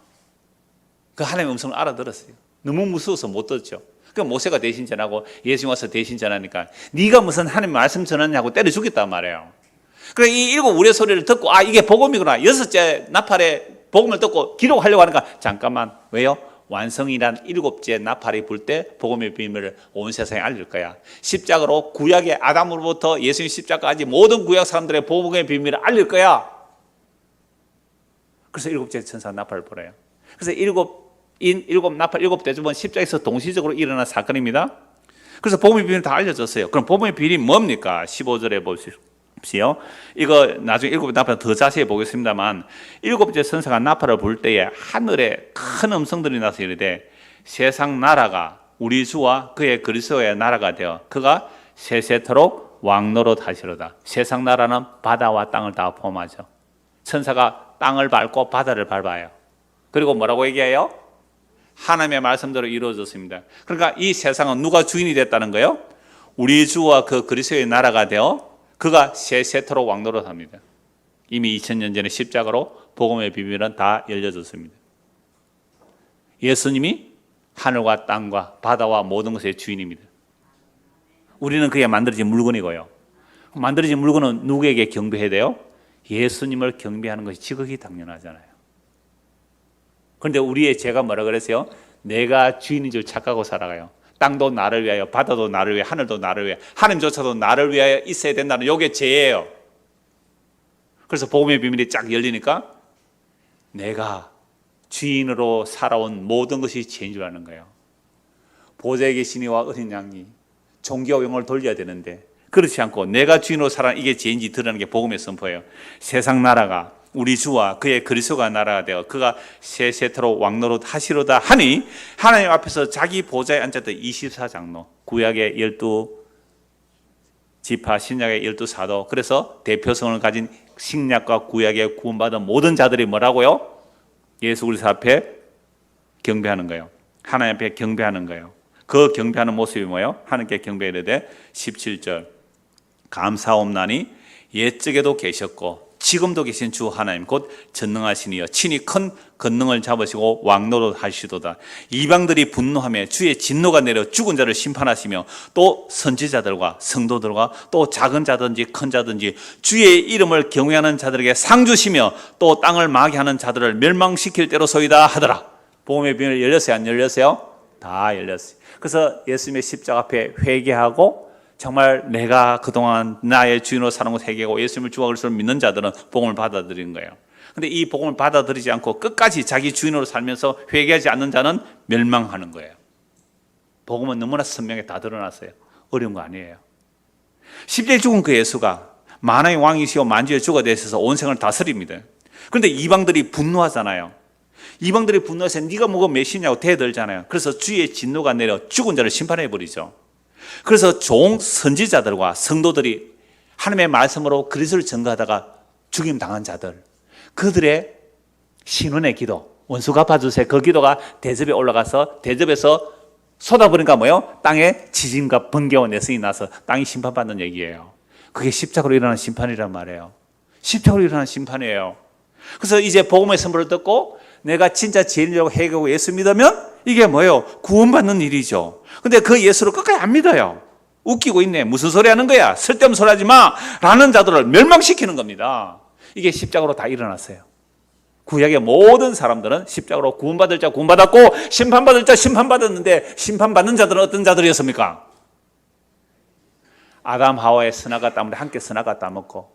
그 하나님의 음성을 알아들었어요. 너무 무서워서 못 듣죠. 그러니까 모세가 대신 전하고 예수님 와서 대신 전하니까 네가 무슨 하나님 말씀 전하냐고 때려 죽였단 말이에요. 그래 이 일곱 우려 소리를 듣고 이게 복음이구나. 여섯째 나팔에 복음을 듣고 기록하려고 하니까 잠깐만, 왜요? 완성이란 일곱째 나팔이 불 때 복음의 비밀을 온 세상에 알릴 거야. 십자가로 구약의 아담으로부터 예수님 십자가까지 모든 구약 사람들의 복음의 비밀을 알릴 거야. 그래서 일곱째 천사 나팔을 불어요. 그래서 일곱 나팔, 일곱 대접은 십자가에서 동시적으로 일어난 사건입니다. 그래서 복음의 비밀이 다 알려졌어요. 그럼 복음의 비밀이 뭡니까? 15절에 보십시오. 이거 나중에 일곱 나팔 더 자세히 보겠습니다만, 일곱째 천사가 나팔을 불 때에 하늘에 큰 음성들이 나서 이르되 세상 나라가 우리 주와 그의 그리스도의 나라가 되어 그가 세세토록 왕노릇 하시로다. 세상 나라는 바다와 땅을 다 포함하죠. 천사가 땅을 밟고 바다를 밟아요. 그리고 뭐라고 얘기해요? 하나님의 말씀대로 이루어졌습니다. 그러니까 이 세상은 누가 주인이 됐다는 거예요? 우리 주와 그 그리스도의 나라가 되어 그가 세세토록 왕노릇 합니다. 이미 2000년 전에 십자가로 복음의 비밀은 다 열려졌습니다. 예수님이 하늘과 땅과 바다와 모든 것의 주인입니다. 우리는 그게 만들어진 물건이고요. 만들어진 물건은 누구에게 경배해야 돼요? 예수님을 경배하는 것이 지극히 당연하잖아요. 그런데 우리의 죄가 뭐라 그랬어요? 내가 주인인 줄 착각하고 살아가요. 땅도 나를 위하여, 바다도 나를 위하여, 하늘도 나를 위하여, 하나님조차도 나를 위하여 있어야 된다는 이게 죄예요. 그래서 복음의 비밀이 쫙 열리니까 내가 주인으로 살아온 모든 것이 죄인 줄 아는 거예요. 보좌에 계신 이와 어린 양이 존귀와 영광을 돌려야 되는데 그렇지 않고 내가 주인으로 살아온 이게 죄인지 드러나는 게 복음의 선포예요. 세상 나라가 우리 주와 그의 그리스도가 나라가 되어 그가 세세토록 왕노릇 하시로다 하니, 하나님 앞에서 자기 보좌에 앉았던 24장로, 구약의 12지파, 신약의 12사도, 그래서 대표성을 가진 신약과 구약에 구원받은 모든 자들이 뭐라고요? 예수 그리스도 앞에 경배하는 거예요. 하나님 앞에 경배하는 거예요. 그 경배하는 모습이 뭐예요? 하나님께 경배해야 돼. 17절 감사옵나니 옛적에도 계셨고 지금도 계신 주 하나님 곧 전능하시니여 친히 큰 권능을 잡으시고 왕노릇 하시도다. 이방들이 분노하며 주의 진노가 내려 죽은 자를 심판하시며 또 선지자들과 성도들과 또 작은 자든지 큰 자든지 주의 이름을 경외하는 자들에게 상 주시며 또 땅을 마개하는 자들을 멸망시킬 때로소이다 하더라. 복음의 비밀 열렸어요? 안 열렸어요? 다 열렸어요. 그래서 예수님의 십자가 앞에 회개하고 정말 내가 그동안 나의 주인으로 사는 것을 회개하고 예수님을 주와 그리스도를 믿는 자들은 복음을 받아들이는 거예요. 근데 이 복음을 받아들이지 않고 끝까지 자기 주인으로 살면서 회개하지 않는 자는 멸망하는 거예요. 복음은 너무나 선명하게 다 드러났어요. 어려운 거 아니에요. 십자가에 죽은 그 예수가 만왕의 왕이시오 만주의 주가 되셔서 온 생을 다스립니다. 그런데 이방들이 분노하잖아요. 이방들이 분노해서 네가 뭐가 메시냐고 대들잖아요. 그래서 주의 진노가 내려 죽은 자를 심판해버리죠. 그래서 종 선지자들과 성도들이 하나님의 말씀으로 그리스도를 전가하다가 죽임당한 자들, 그들의 신원의 기도, 원수 갚아주세요. 그 기도가 대접에 올라가서 대접에서 쏟아버리니까 뭐예요? 땅에 지진과 번개와 내성이 나서 땅이 심판받는 얘기예요. 그게 십자가로 일어나는 심판이란 말이에요. 십자가로 일어나는 심판이에요. 그래서 이제 복음의 선물을 듣고 내가 진짜 죄인이라고 회개하고 예수 믿으면 이게 뭐예요? 구원받는 일이죠. 근데 그 예수를 끝까지 안 믿어요. 웃기고 있네. 무슨 소리 하는 거야? 쓸데없는 소리 하지 마. 라는 자들을 멸망시키는 겁니다. 이게 십자가로 다 일어났어요. 구약의 모든 사람들은 십자가로 구원받을 자 구원받았고 심판받을 자 심판받았는데 심판받는 자들은 어떤 자들이었습니까? 아담 하와의 선악과 따먹으로 함께 선악과 따먹고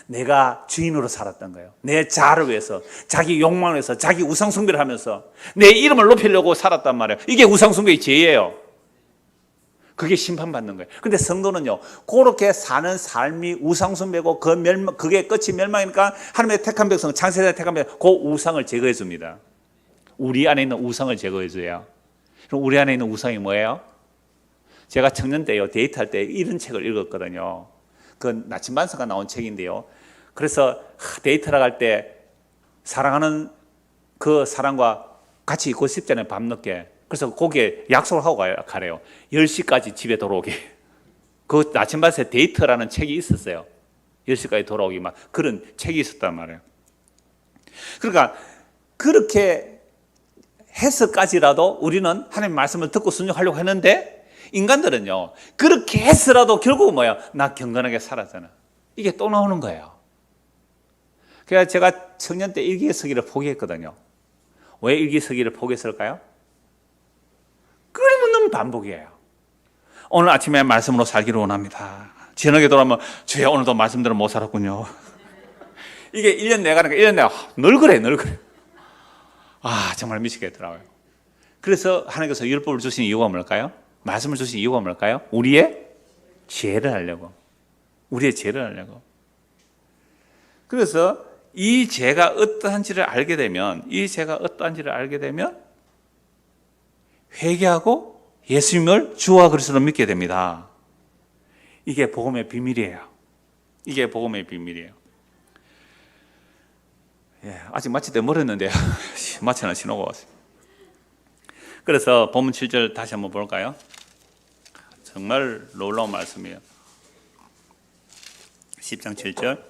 내가 주인으로 살았던 거예요. 내 자아를 위해서, 자기 욕망을 위해서, 자기 우상숭배를 하면서 내 이름을 높이려고 살았단 말이에요. 이게 우상숭배의 죄예요. 그게 심판받는 거예요. 근데 성도는요, 그렇게 사는 삶이 우상숭배고 그게 끝이 멸망이니까 하나님의 택한 백성, 창세자의 택한 백성, 그 우상을 제거해 줍니다. 우리 안에 있는 우상을 제거해 줘요. 그럼 우리 안에 있는 우상이 뭐예요? 제가 청년 때요, 데이트할 때 이런 책을 읽었거든요. 그 나침반서가 나온 책인데요. 그래서 데이트를 갈 때 사랑하는 그 사람과 같이 있고 싶잖아요, 밤늦게. 그래서 거기에 약속을 하고 가래요. 10시까지 집에 돌아오게. 그 나침반서에 데이트라는 책이 있었어요. 10시까지 돌아오기 막 그런 책이 있었단 말이에요. 그러니까 그렇게 해서까지라도 우리는 하나님의 말씀을 듣고 순종하려고 했는데 인간들은요, 그렇게 해서라도 결국은 뭐야? 나 경건하게 살았잖아. 이게 또 나오는 거예요. 그래서 제가 청년 때 일기서기를 포기했거든요. 왜 일기서기를 포기했을까요? 끊임없는 반복이에요. 오늘 아침에 말씀으로 살기를 원합니다. 저녁에 돌아오면 주여 오늘도 말씀대로 못 살았군요. 이게 1년 내가니까 1년 내가 늘 그래. 아, 정말 미치겠더라고요. 그래서 하나님께서 율법을 주신 이유가 뭘까요? 말씀을 주신 이유가 뭘까요? 우리의 죄를 하려고. 우리의 죄를 하려고. 그래서 이 죄가 어떠한지를 알게 되면 회개하고 예수님을 주와 그리스도로 믿게 됩니다. 이게 복음의 비밀이에요. 이게 복음의 비밀이에요. 예, 아직 마칠 때 멀었는데요. 마치나 지나고 왔습니다. 그래서 본문 7절 다시 한번 볼까요? 정말 놀라운 말씀이에요. 10장 7절.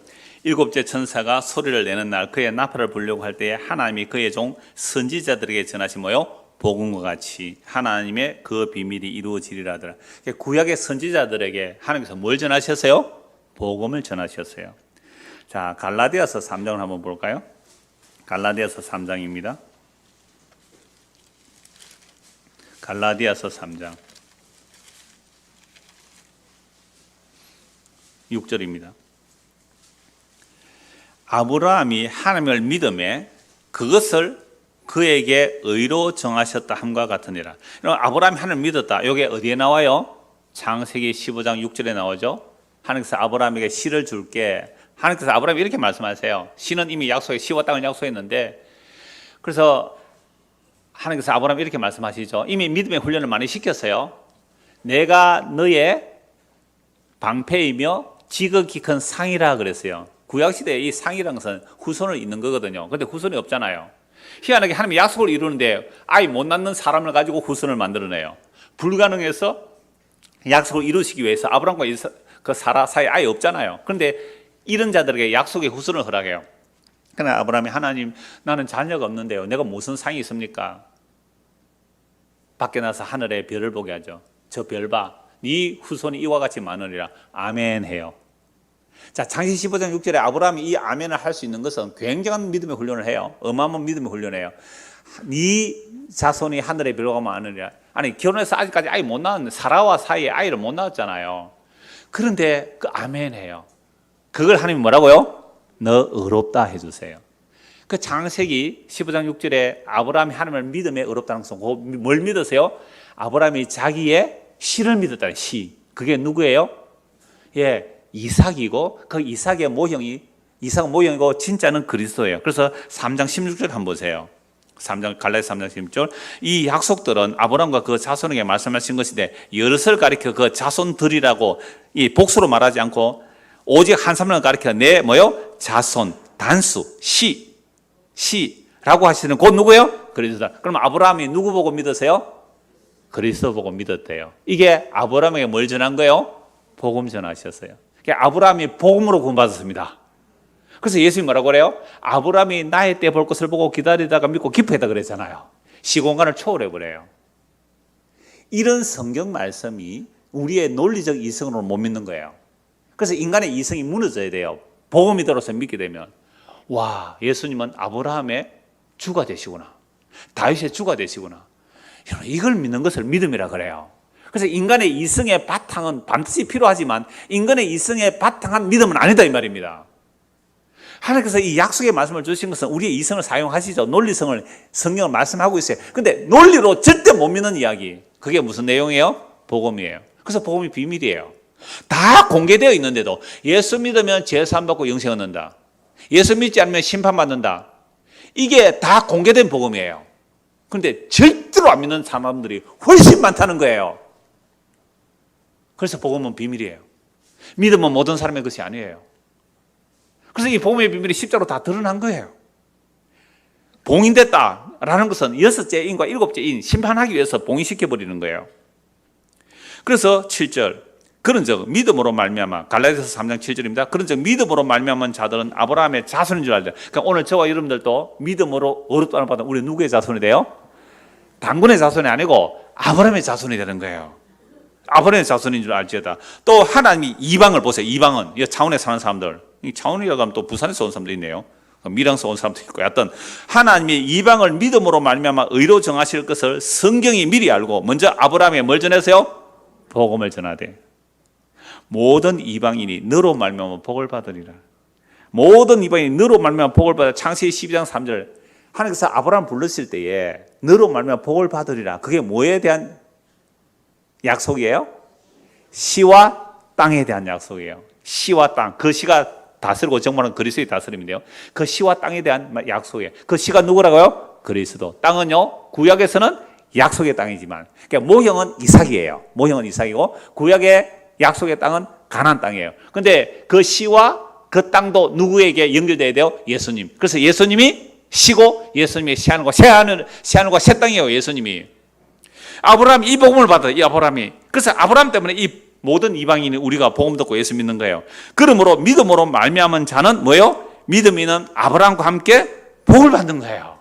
일곱째 천사가 소리를 내는 날 그의 나팔을 불려고 할 때에 하나님이 그의 종 선지자들에게 전하신 뭐요? 복음과 같이 하나님의 그 비밀이 이루어지리라 하더라. 구약의 선지자들에게 하나님께서 뭘 전하셨어요? 복음을 전하셨어요. 자, 갈라디아서 3장을 한번 볼까요? 갈라디아서 3장입니다. 갈라디아서 3장 6절입니다. 아브라함이 하나님을 믿음에 그것을 그에게 의로 정하셨다 함과 같으니라. 아브라함이 하나님을 믿었다. 이게 어디에 나와요? 창세기 15장 6절에 나오죠. 하나님께서 아브라함에게 씨를 줄게. 하나님께서 아브라함이 이렇게 말씀하세요. 씨는 이미 약속해, 씨와 땅을 약속했는데, 그래서 하나님께서 아브라함이 이렇게 말씀하시죠. 이미 믿음의 훈련을 많이 시켰어요. 내가 너의 방패이며 지극히 큰 상이라 그랬어요. 구약시대에 이 상이라는 것은 후손을 잇는 거거든요. 근데 후손이 없잖아요. 희한하게 하나님이 약속을 이루는데 아이 못 낳는 사람을 가지고 후손을 만들어내요. 불가능해서 약속을 이루시기 위해서 아브라함과 그 사라 사이에 아이 없잖아요. 그런데 이런 자들에게 약속의 후손을 허락해요. 그러나 아브라함이 하나님, 나는 자녀가 없는데요. 내가 무슨 상이 있습니까? 밖에 나서 하늘의 별을 보게 하죠. 저 별 봐. 네 후손이 이와 같이 많으리라. 아멘 해요. 자, 창세기 15장 6절에 아브라함이 이 아멘을 할 수 있는 것은 굉장한 믿음의 훈련을 해요. 어마어마한 믿음의 훈련을 해요. 네 자손이 하늘의 별과 많으리라. 아니, 결혼해서 아직까지 아이 못 낳았는데 사라와 사이에 아이를 못 낳았잖아요. 그런데 그 아멘 해요. 그걸 하나님이 뭐라고요? 너 의롭다 해주세요. 그 창세기 15장 6절에 아브라함이 하나님을 믿음에 의롭다는 것은 뭘 믿으세요? 아브라함이 자기의 씨를 믿었다는 씨. 그게 누구예요? 예, 이삭이고 그 이삭의 모형이 이삭 모형이고 진짜는 그리스도예요. 그래서 3장 16절 한번 보세요. 3장 갈라디아 3장 16절. 이 약속들은 아브라함과 그 자손에게 말씀하신 것인데 여럿을 가리켜 그 자손들이라고 이 복수로 말하지 않고 오직 한 사람을 가리켜 내 뭐요? 자손, 단수, 시라고 하시는 곧 누구예요? 그리스도다. 그럼 아브라함이 누구 보고 믿으세요? 그리스도 보고 믿었대요. 이게 아브라함에게 뭘 전한 거예요? 복음 전하셨어요. 아브라함이 복음으로 구원받았습니다. 그래서 예수님이 뭐라고 그래요? 아브라함이 나의 때 볼 것을 보고 기다리다가 믿고 기뻐했다 그랬잖아요. 시공간을 초월해 버려요. 이런 성경 말씀이 우리의 논리적 이성으로 못 믿는 거예요. 그래서 인간의 이성이 무너져야 돼요. 복음이 들어서 믿게 되면 와, 예수님은 아브라함의 주가 되시구나. 다윗의 주가 되시구나. 이걸 믿는 것을 믿음이라 그래요. 그래서 인간의 이성의 바탕은 반드시 필요하지만 인간의 이성의 바탕한 믿음은 아니다 이 말입니다. 하나님께서 이 약속의 말씀을 주신 것은 우리의 이성을 사용하시죠. 논리성을 성경을 말씀하고 있어요. 근데 논리로 절대 못 믿는 이야기. 그게 무슨 내용이에요? 복음이에요. 그래서 복음이 비밀이에요. 다 공개되어 있는데도 예수 믿으면 죄 사함 받고 영생 얻는다. 예수 믿지 않으면 심판받는다. 이게 다 공개된 복음이에요. 그런데 절대로 안 믿는 사람들이 훨씬 많다는 거예요. 그래서 복음은 비밀이에요. 믿음은 모든 사람의 것이 아니에요. 그래서 이 복음의 비밀이 십자로 다 드러난 거예요. 봉인됐다라는 것은 여섯째 인과 일곱째 인 심판하기 위해서 봉인시켜버리는 거예요. 그래서 7절 그런즉 믿음으로 말미암아 갈라디아서 3장 7절입니다. 그런즉 믿음으로 말미암은 자들은 아브라함의 자손인 줄 알다. 그러니까 오늘 저와 여러분들도 믿음으로 의롭다는 받은 우리 누구의 자손이 돼요? 당군의 자손이 아니고 아브라함의 자손이 되는 거예요. 아브라함의 자손인 줄 알지어다. 또 하나님이 이방을 보세요. 이방은 차원에 사는 사람들. 차원이라고 하면 또 부산에서 온 사람도 있네요. 밀양에서 온 사람도 있고 하여튼 하나님이 이방을 믿음으로 말미암아 의로 정하실 것을 성경이 미리 알고 먼저 아브라함에 뭘 전하세요? 복음을 전하되 모든 이방인이 너로 말미암아 복을 받으리라. 모든 이방인이 너로 말미암아 복을 받아. 창세기 12장 3절 하나님께서 아브라함 불렀을 때에 너로 말미암아 복을 받으리라. 그게 뭐에 대한 약속이에요? 시와 땅에 대한 약속이에요. 시와 땅. 그 시가 다스리고 정말은 그리스도의 다스림인데요. 그 시와 땅에 대한 약속이에요. 그 시가 누구라고요? 그리스도. 땅은요, 구약에서는 약속의 땅이지만, 그러니까 모형은 이삭이에요. 모형은 이삭이고, 구약의 약속의 땅은 가나안 땅이에요. 근데 그 시와 그 땅도 누구에게 연결돼야 돼요? 예수님. 그래서 예수님이 시고, 예수님이 새하늘과 새 땅이에요, 예수님이. 아브라함 이 복음을 받아요, 이 아브라함이. 그래서 아브라함 때문에 이 모든 이방인이 우리가 복음 듣고 예수 믿는 거예요. 그러므로 믿음으로 말미암은 자는 뭐예요? 믿음이는 아브라함과 함께 복을 받는 거예요.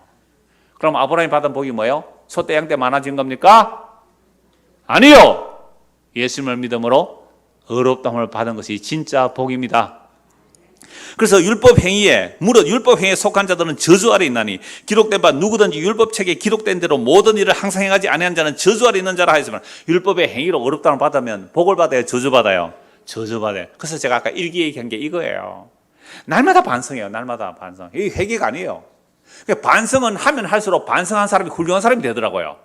그럼 아브라함이 받은 복이 뭐예요? 소떼 양떼 많아진 겁니까? 아니요. 예수님을 믿음으로 의롭다함을 받은 것이 진짜 복입니다. 그래서 율법 행위에 무릇 율법 행위에 속한 자들은 저주 아래 있나니 기록된 바 누구든지 율법책에 기록된 대로 모든 일을 항상 행하지 아니한 자는 저주 아래 있는 자라 하였으면 율법의 행위로 의롭다함을 받으면 복을 받아요, 저주 받아요? 저주 받아요. 그래서 제가 아까 일기 얘기한 게 이거예요. 날마다 반성해요. 날마다 반성. 이게 회개가 아니에요. 반성은 하면 할수록 반성한 사람이 훌륭한 사람이 되더라고요.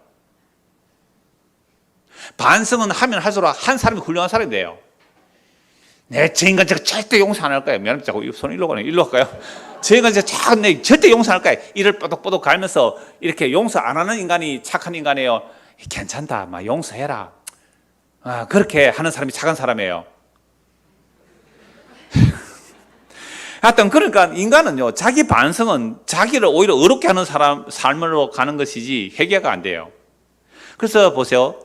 반성은 하면 할수록 한 사람이 훌륭한 사람이 돼요. 저 인간 제가 절대 용서 안 할 거예요. 미안합니다. 자꾸 손 일로 가네. 일로 할까요? 저 인간 제가 절대 용서 안 할 거예요. 이를 뽀독뽀독 갈면서 이렇게 용서 안 하는 인간이 착한 인간이에요. 괜찮다. 막 용서해라. 그렇게 하는 사람이 착한 사람이에요. 하여튼 그러니까 인간은요, 자기 반성은 자기를 오히려 어렵게 하는 사람 삶으로 가는 것이지 회개가 안 돼요. 그래서 보세요.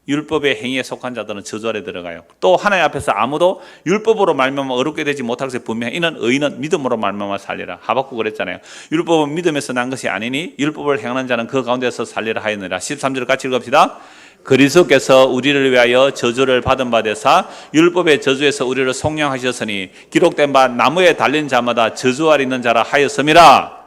율법의 행위에 속한 자들은 저주 아래 들어가요. 또 하나님 앞에서 아무도 율법으로 말미암아 어렵게 되지 못할 것이 분명해. 이는 의인은 믿음으로 말미암아 살리라. 하박국 그랬잖아요. 율법은 믿음에서 난 것이 아니니 율법을 행하는 자는 그 가운데서 살리라 하였느니라. 13절 같이 읽읍시다. 그리스도께서 우리를 위하여 저주를 받은 바 되사 율법의 저주에서 우리를 속량하셨으니 기록된 바 나무에 달린 자마다 저주 아래 있는 자라 하였음이라.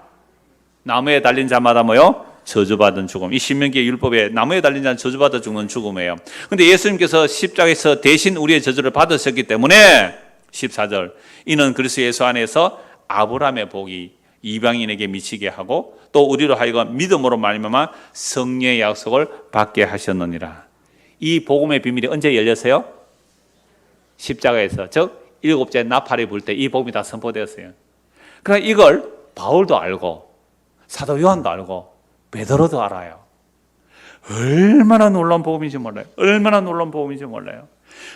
나무에 달린 자마다 뭐요? 저주받은 죽음. 이 신명기의 율법에 나무에 달린 자는 저주받아 죽는 죽음이에요. 근데 예수님께서 십자가에서 대신 우리의 저주를 받으셨기 때문에 14절 이는 그리스도 예수 안에서 아브라함의 복이 이방인에게 미치게 하고 또 우리로 하여금 믿음으로 말미암아 성령의 약속을 받게 하셨느니라. 이 복음의 비밀이 언제 열렸어요? 십자가에서, 즉 일곱째 나팔이 불 때 이 복음이 다 선포되었어요. 그러니까 이걸 바울도 알고 사도 요한도 알고 베드로도 알아요. 얼마나 놀라운 복음인지 몰라요. 얼마나 놀라운 복음인지 몰라요.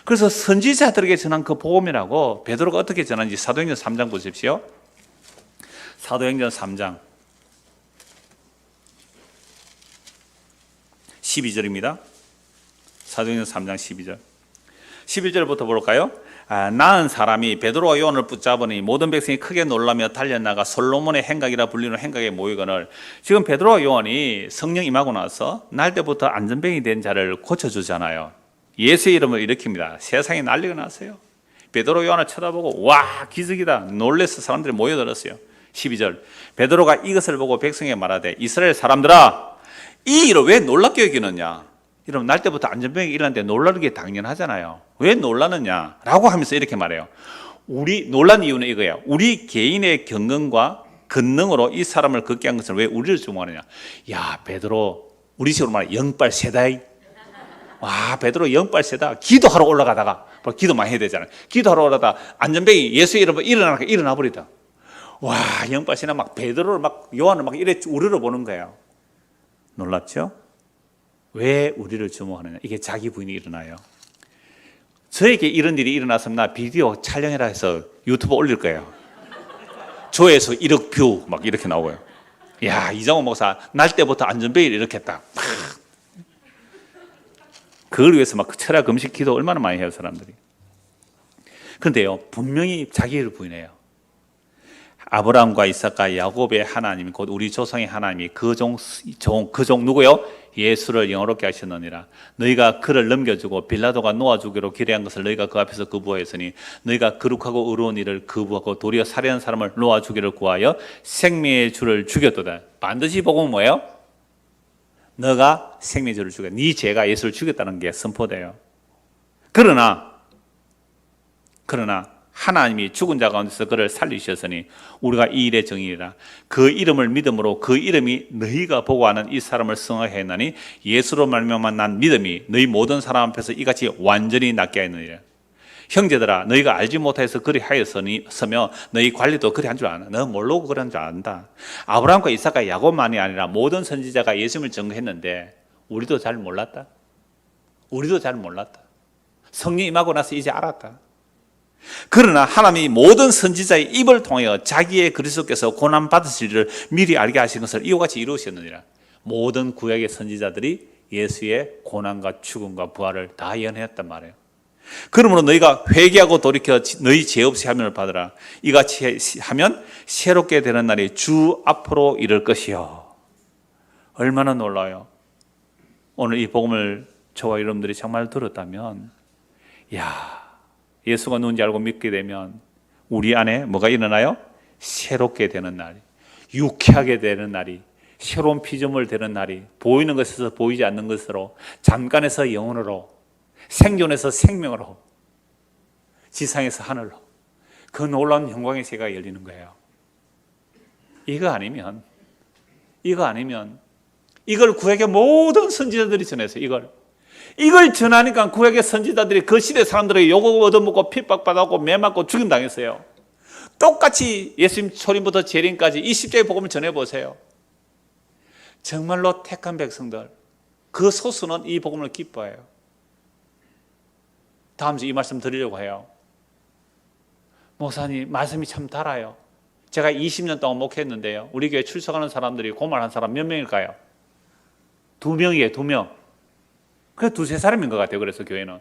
그래서 선지자들에게 전한 그 복음이라고 베드로가 어떻게 전하는지 사도행전 3장 보십시오. 사도행전 3장 12절입니다. 사도행전 3장 12절 11절부터 볼까요? 나은 사람이 베드로와 요한을 붙잡으니 모든 백성이 크게 놀라며 달려나가 솔로몬의 행각이라 불리는 행각에 모이거늘. 지금 베드로와 요한이 성령 임하고 나서 날 때부터 안전병이 된 자를 고쳐주잖아요. 예수의 이름을 일으킵니다. 세상에 난리가 났어요. 베드로 요한을 쳐다보고 와 기적이다 놀래서 사람들이 모여들었어요. 12절 베드로가 이것을 보고 백성에게 말하되 이스라엘 사람들아 이 일을 왜 놀랍게 여기느냐. 여러분 날 때부터 안전병이 일어났는데 놀라는 게 당연하잖아요. 왜 놀라느냐 라고 하면서 이렇게 말해요. 우리 놀란 이유는 이거예요. 우리 개인의 경건과 권능으로 이 사람을 걷게 한 것을 왜 우리를 주목하느냐. 야 베드로 우리 식으로 말해 영빨 세다이. 와 베드로 영빨 세다. 기도하러 올라가다가 기도 많이 해야 되잖아요. 기도하러 올라가다가 안전병이 예수의 이름으로 일어나니까 일어나 버리다. 와 영빨 세나 막 베드로를 막 요한을 막 이래 우르르 보는 거예요. 놀랍죠? 왜 우리를 주목하느냐. 이게 자기 부인이 일어나요. 저에게 이런 일이 일어났으면 나 비디오 촬영해라 해서 유튜브 올릴 거예요. 조회수 1억 뷰 막 이렇게 나오고요. 야 이장호 목사 날 때부터 안전벨 이렇게 했다. 그걸 위해서 막 철야 금식 기도 얼마나 많이 해요 사람들이. 그런데요 분명히 자기를 부인해요. 아브라함과 이삭과 야곱의 하나님 곧 우리 조상의 하나님이 그 종 누구요? 예수를 영화롭게 하셨느니라. 너희가 그를 넘겨주고 빌라도가 놓아주기로 기대한 것을 너희가 그 앞에서 거부하였으니 너희가 거룩하고 의로운 일을 거부하고 도리어 살해한 사람을 놓아주기를 구하여 생명의 주를 죽였도다. 반드시 복음은 뭐예요? 너가 생명의 주를 죽여. 네 죄가 예수를 죽였다는 게 선포돼요. 그러나 하나님이 죽은 자 가운데서 그를 살리셨으니 우리가 이 일의 정의이라. 그 이름을 믿음으로 그 이름이 너희가 보고하는 이 사람을 성하게 했나니 예수로 말미암아 난 믿음이 너희 모든 사람 앞에서 이같이 완전히 낫게 하였느니라. 형제들아 너희가 알지 못해서 그리 하였으며 너희 관리도 그리 한 줄 아나. 너 모르고 그런 줄 안다. 아브라함과 이삭과 야곱만이 아니라 모든 선지자가 예수님을 증거했는데 우리도 잘 몰랐다. 성령 임하고 나서 이제 알았다. 그러나 하나님이 모든 선지자의 입을 통하여 자기의 그리스도께서 고난 받으실 일을 미리 알게 하신 것을 이와 같이 이루셨느니라. 모든 구약의 선지자들이 예수의 고난과 죽음과 부활을 다 예언했단 말이에요. 그러므로 너희가 회개하고 돌이켜 너희 죄 없이 하면을 받으라. 이같이 하면 새롭게 되는 날이 주 앞으로 이를 것이요. 얼마나 놀라요. 오늘 이 복음을 저와 여러분들이 정말 들었다면 예수가 누군지 알고 믿게 되면 우리 안에 뭐가 일어나요? 새롭게 되는 날이, 유쾌하게 되는 날이, 새로운 피조물 되는 날이, 보이는 것에서 보이지 않는 것으로, 잠깐에서 영혼으로, 생존에서 생명으로, 지상에서 하늘로, 그 놀라운 영광의 세계가 열리는 거예요. 이거 아니면 이걸 구약의 모든 선지자들이 전했어요. 이걸 전하니까 구약의 선지자들이 그 시대 사람들에게 욕을 얻어먹고 핍박받았고 매맞고 죽임당했어요. 똑같이 예수님 초림부터 재림까지 이 십자가의 복음을 전해보세요. 정말로 택한 백성들 그 소수는 이 복음을 기뻐해요. 다음 주 이 말씀 드리려고 해요. 목사님 말씀이 참 달아요. 제가 20년 동안 목회했는데요, 우리 교회 출석하는 사람들이 고말한 사람 몇 명일까요? 2명이에요. 2명. 그래 두세 사람인 것 같아요. 그래서 교회는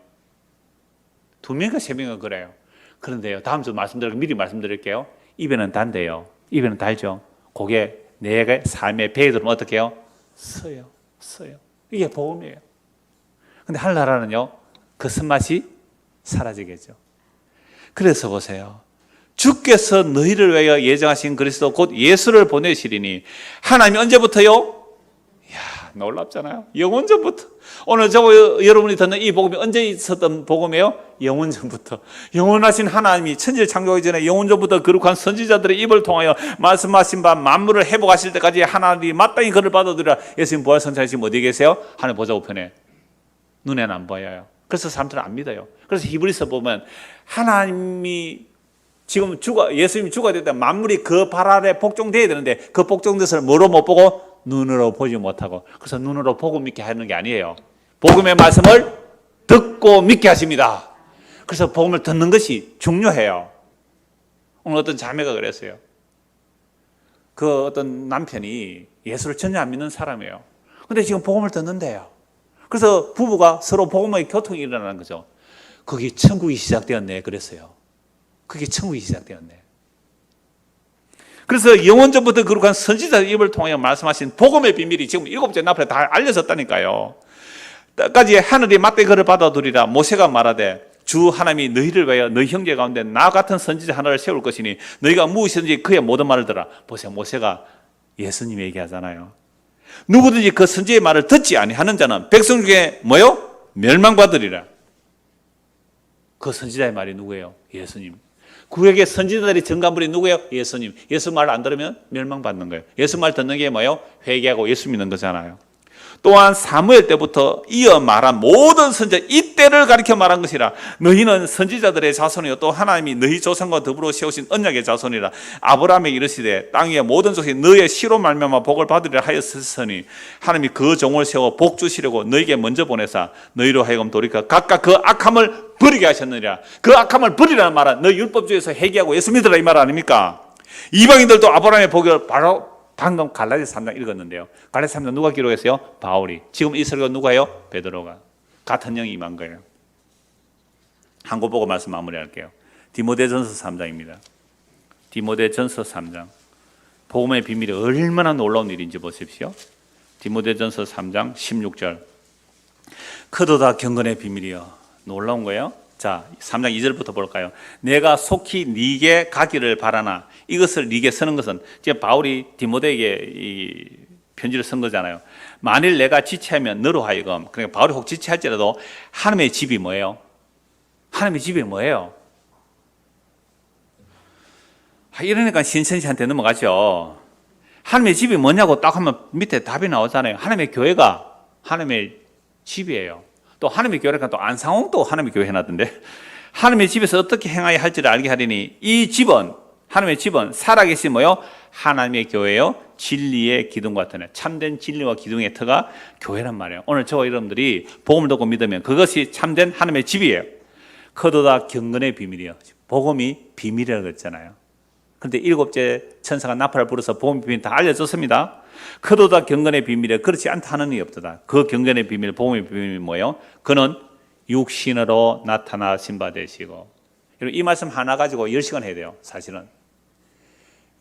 두 명인가 세 명인가 그래요. 그런데요, 다음 주 미리 말씀드릴게요. 입에는 단데요. 입에는 달죠. 그게 내 삶의 배에 들으면 어떻게 해요? 써요. 이게 복음이에요. 근데 하늘나라는요, 그 쓴맛이 사라지겠죠. 그래서 보세요. 주께서 너희를 위하여 예정하신 그리스도 곧 예수를 보내시리니 하나님이 언제부터요? 이야, 놀랍잖아요. 영원전부터. 오늘 여러분이 듣는 이 복음이 언제 있었던 복음이에요? 영원전부터. 영원하신 하나님이 천지를 창조하기 전에 영원전부터 거룩한 선지자들의 입을 통하여 말씀하신 바 만물을 회복하실 때까지 하나님이 마땅히 그를 받아들이라. 예수님 부활선자님 지금 어디 계세요? 하늘 보좌 우편에. 눈에는 안 보여요. 그래서 사람들은 안 믿어요. 그래서 히브리서 보면 하나님이 지금 예수님이 죽어야 되다 만물이 그 발 아래 복종돼야 되는데 그 복종된 것을 뭐로 못 보고? 눈으로 보지 못하고. 그래서 눈으로 보고 믿게 하는 게 아니에요. 복음의 말씀을 듣고 믿게 하십니다. 그래서 복음을 듣는 것이 중요해요. 오늘 어떤 자매가 그랬어요. 그 어떤 남편이 예수를 전혀 안 믿는 사람이에요. 근데 지금 복음을 듣는데요. 그래서 부부가 서로 복음의 교통이 일어나는 거죠. 거기 천국이 시작되었네 그랬어요. 그게 천국이 시작되었네. 그래서 영원전부터 거룩한 선지자의 입을 통하여 말씀하신 복음의 비밀이 지금 7째 나팔에 다 알려졌다니까요. 까지 하늘이 맞대 그를 받아두리라. 모세가 말하되 주 하나님이 너희를 위하여 너희 형제 가운데 나 같은 선지자 하나를 세울 것이니 너희가 무엇이든지 그의 모든 말을 들어. 보세요. 모세가 예수님 얘기하잖아요. 누구든지 그 선지의 말을 듣지 아니하는 자는 백성 중에 뭐요? 멸망받으리라. 그 선지자의 말이 누구예요? 예수님. 구약의 선지자들이 전가물이 누구예요? 예수님. 예수 말 안 들으면 멸망받는 거예요. 예수 말 듣는 게 뭐예요? 회개하고 예수 믿는 거잖아요. 또한 사무엘 때부터 이어 말한 모든 선지자 이때를 가리켜 말한 것이라. 너희는 선지자들의 자손이요 또 하나님이 너희 조상과 더불어 세우신 언약의 자손이라. 아브라함에게 이르시되 땅 위의 모든 족속이 너희의 씨로 말미암아 복을 받으리라 하였으니 하나님이 그 종을 세워 복 주시려고 너희에게 먼저 보내사 너희로 하여금 돌이켜 각각 그 악함을 버리게 하셨느니라. 그 악함을 버리라는 말은 너희 율법주의에서 회개하고 예수 믿으라 이 말 아닙니까? 이방인들도 아브라함의 복을 바로 방금 갈라디아서 3장 읽었는데요. 갈라디아서 3장 누가 기록했어요? 바울이. 지금 이 설교 누가 해요? 베드로가. 같은 영이 임한 거예요. 한 거 보고 말씀 마무리할게요. 디모데전서 3장입니다. 디모데전서 3장. 복음의 비밀이 얼마나 놀라운 일인지 보십시오. 디모데전서 3장 16절. 크도다 경건의 비밀이여. 놀라운 거예요. 자, 3장 2절부터 볼까요? 내가 속히 네게 가기를 바라나. 이것을 네게 쓰는 것은 이제 바울이 디모데에게 이 편지를 쓴 거잖아요. 만일 내가 지체하면 너로 하여금, 그러니까 바울이 혹 지체할지라도 하나님의 집이 뭐예요? 하나님의 집이 뭐예요? 이러니까 신천지한테 넘어가죠. 하나님의 집이 뭐냐고 딱 하면 밑에 답이 나오잖아요. 하나님의 교회가 하나님의 집이에요. 또 하나님의 교회니까 또 안상홍도 하나님의 교회 해놨던데 하나님의 집에서 어떻게 행하여 할지를 알게 하리니 이 집은 하나님의 집은 살아계신 뭐요? 하나님의 교회요. 진리의 기둥 같은 참된 진리와 기둥의 터가 교회란 말이에요. 오늘 저와 여러분들이 복음을 듣고 믿으면 그것이 참된 하나님의 집이에요. 크도다 경건의 비밀이요. 복음이 비밀이라고 했잖아요. 그런데 7째 천사가 나팔을 불어서 복음의 비밀 다 알려줬습니다. 크도다 경건의 비밀에 그렇지 않다 하는 이 없도다. 그 경건의 비밀, 복음의 비밀이 뭐예요? 그는 육신으로 나타나신 바 되시고. 이 말씀 하나 가지고 10시간 해야 돼요. 사실은.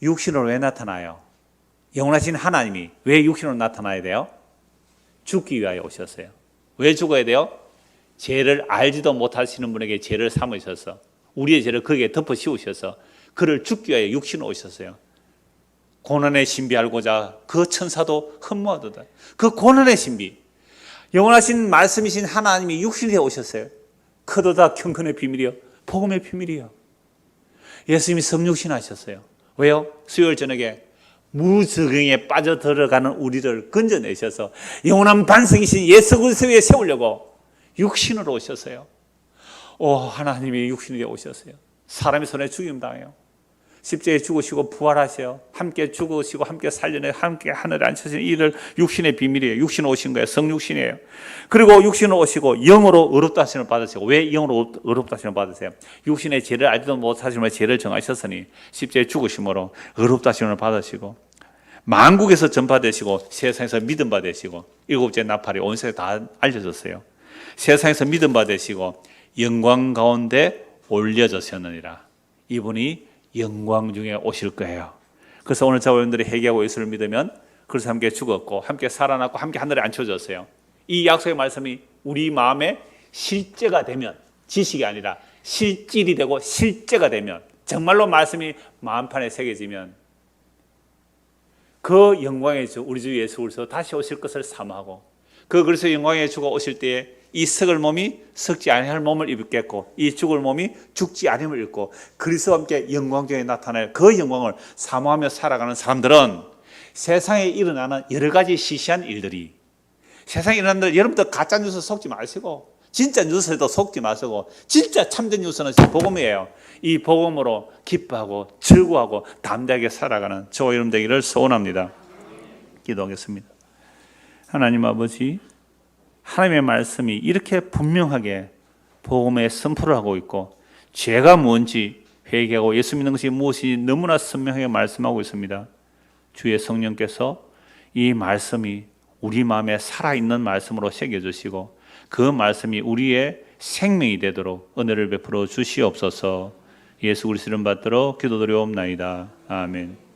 육신으로 왜 나타나요? 영원하신 하나님이 왜 육신으로 나타나야 돼요? 죽기 위하여 오셨어요. 왜 죽어야 돼요? 죄를 알지도 못하시는 분에게 죄를 삼으셔서 우리의 죄를 거기에 덮어 씌우셔서 그를 죽기 위하여 육신으로 오셨어요. 고난의 신비 알고자 그 천사도 흠모하도다. 그 고난의 신비, 영원하신 말씀이신 하나님이 육신에 오셨어요. 크도다 경건의 비밀이요, 복음의 비밀이요. 예수님이 성육신 하셨어요. 왜요? 수요일 저녁에 무적응에 빠져들어가는 우리를 건져내셔서 영원한 반석이신 예수 그리스도에 세우려고 육신으로 오셨어요. 오, 하나님이 육신에 오셨어요. 사람의 손에 죽임당해요. 십자가에 죽으시고 부활하셔요. 함께 죽으시고 함께 살려내 함께 하늘에 앉으신 이를 육신의 비밀이에요. 육신 오신 거예요. 성육신이에요. 그리고 육신으로 오시고 영으로 의롭다 하심을 받으시고 왜 영으로 의롭다 하심을 받으세요? 육신의 죄를 알지도 못하시면 죄를 정하셨으니 십자가에 죽으심으로 의롭다 하심을 받으시고 만국에서 전파되시고 세상에서 믿음 받으시고 7째 나팔이 온 세상에 다 알려졌어요. 세상에서 믿음 받으시고 영광 가운데 올려졌었느니라. 이분이 영광 중에 오실 거예요. 그래서 오늘 저와 여러분들이 회개하고 예수를 믿으면 그래서 함께 죽었고 함께 살아났고 함께 하늘에 앉혀졌어요. 이 약속의 말씀이 우리 마음에 실제가 되면, 지식이 아니라 실질이 되고 실제가 되면, 정말로 말씀이 마음판에 새겨지면 그 영광의 주 우리 주 예수 그리스도 다시 오실 것을 사모하고, 그 그리스도 영광의 주가 오실 때에 이 썩을 몸이 썩지 아니할 몸을 입겠고 이 죽을 몸이 죽지 아니함을 입고 그리스도와 함께 영광 중에 나타날 그 영광을 사모하며 살아가는 사람들은 세상에 일어나는 여러 가지 시시한 일들이, 세상에 일어나는 일, 여러분들 가짜 뉴스 속지 마시고 진짜 뉴스에도 속지 마시고 진짜 참된 뉴스는 복음이에요. 이 복음으로 기뻐하고 즐거워하고 담대하게 살아가는 저와 여러분 되기를 소원합니다. 기도하겠습니다. 하나님 아버지, 하나님의 말씀이 이렇게 분명하게 복음에 선포를 하고 있고 죄가 뭔지 회개하고 예수 믿는 것이 무엇인지 너무나 선명하게 말씀하고 있습니다. 주의 성령께서 이 말씀이 우리 마음에 살아있는 말씀으로 새겨주시고 그 말씀이 우리의 생명이 되도록 은혜를 베풀어 주시옵소서. 예수 그리스도 이름 받들어 기도드리옵나이다. 아멘.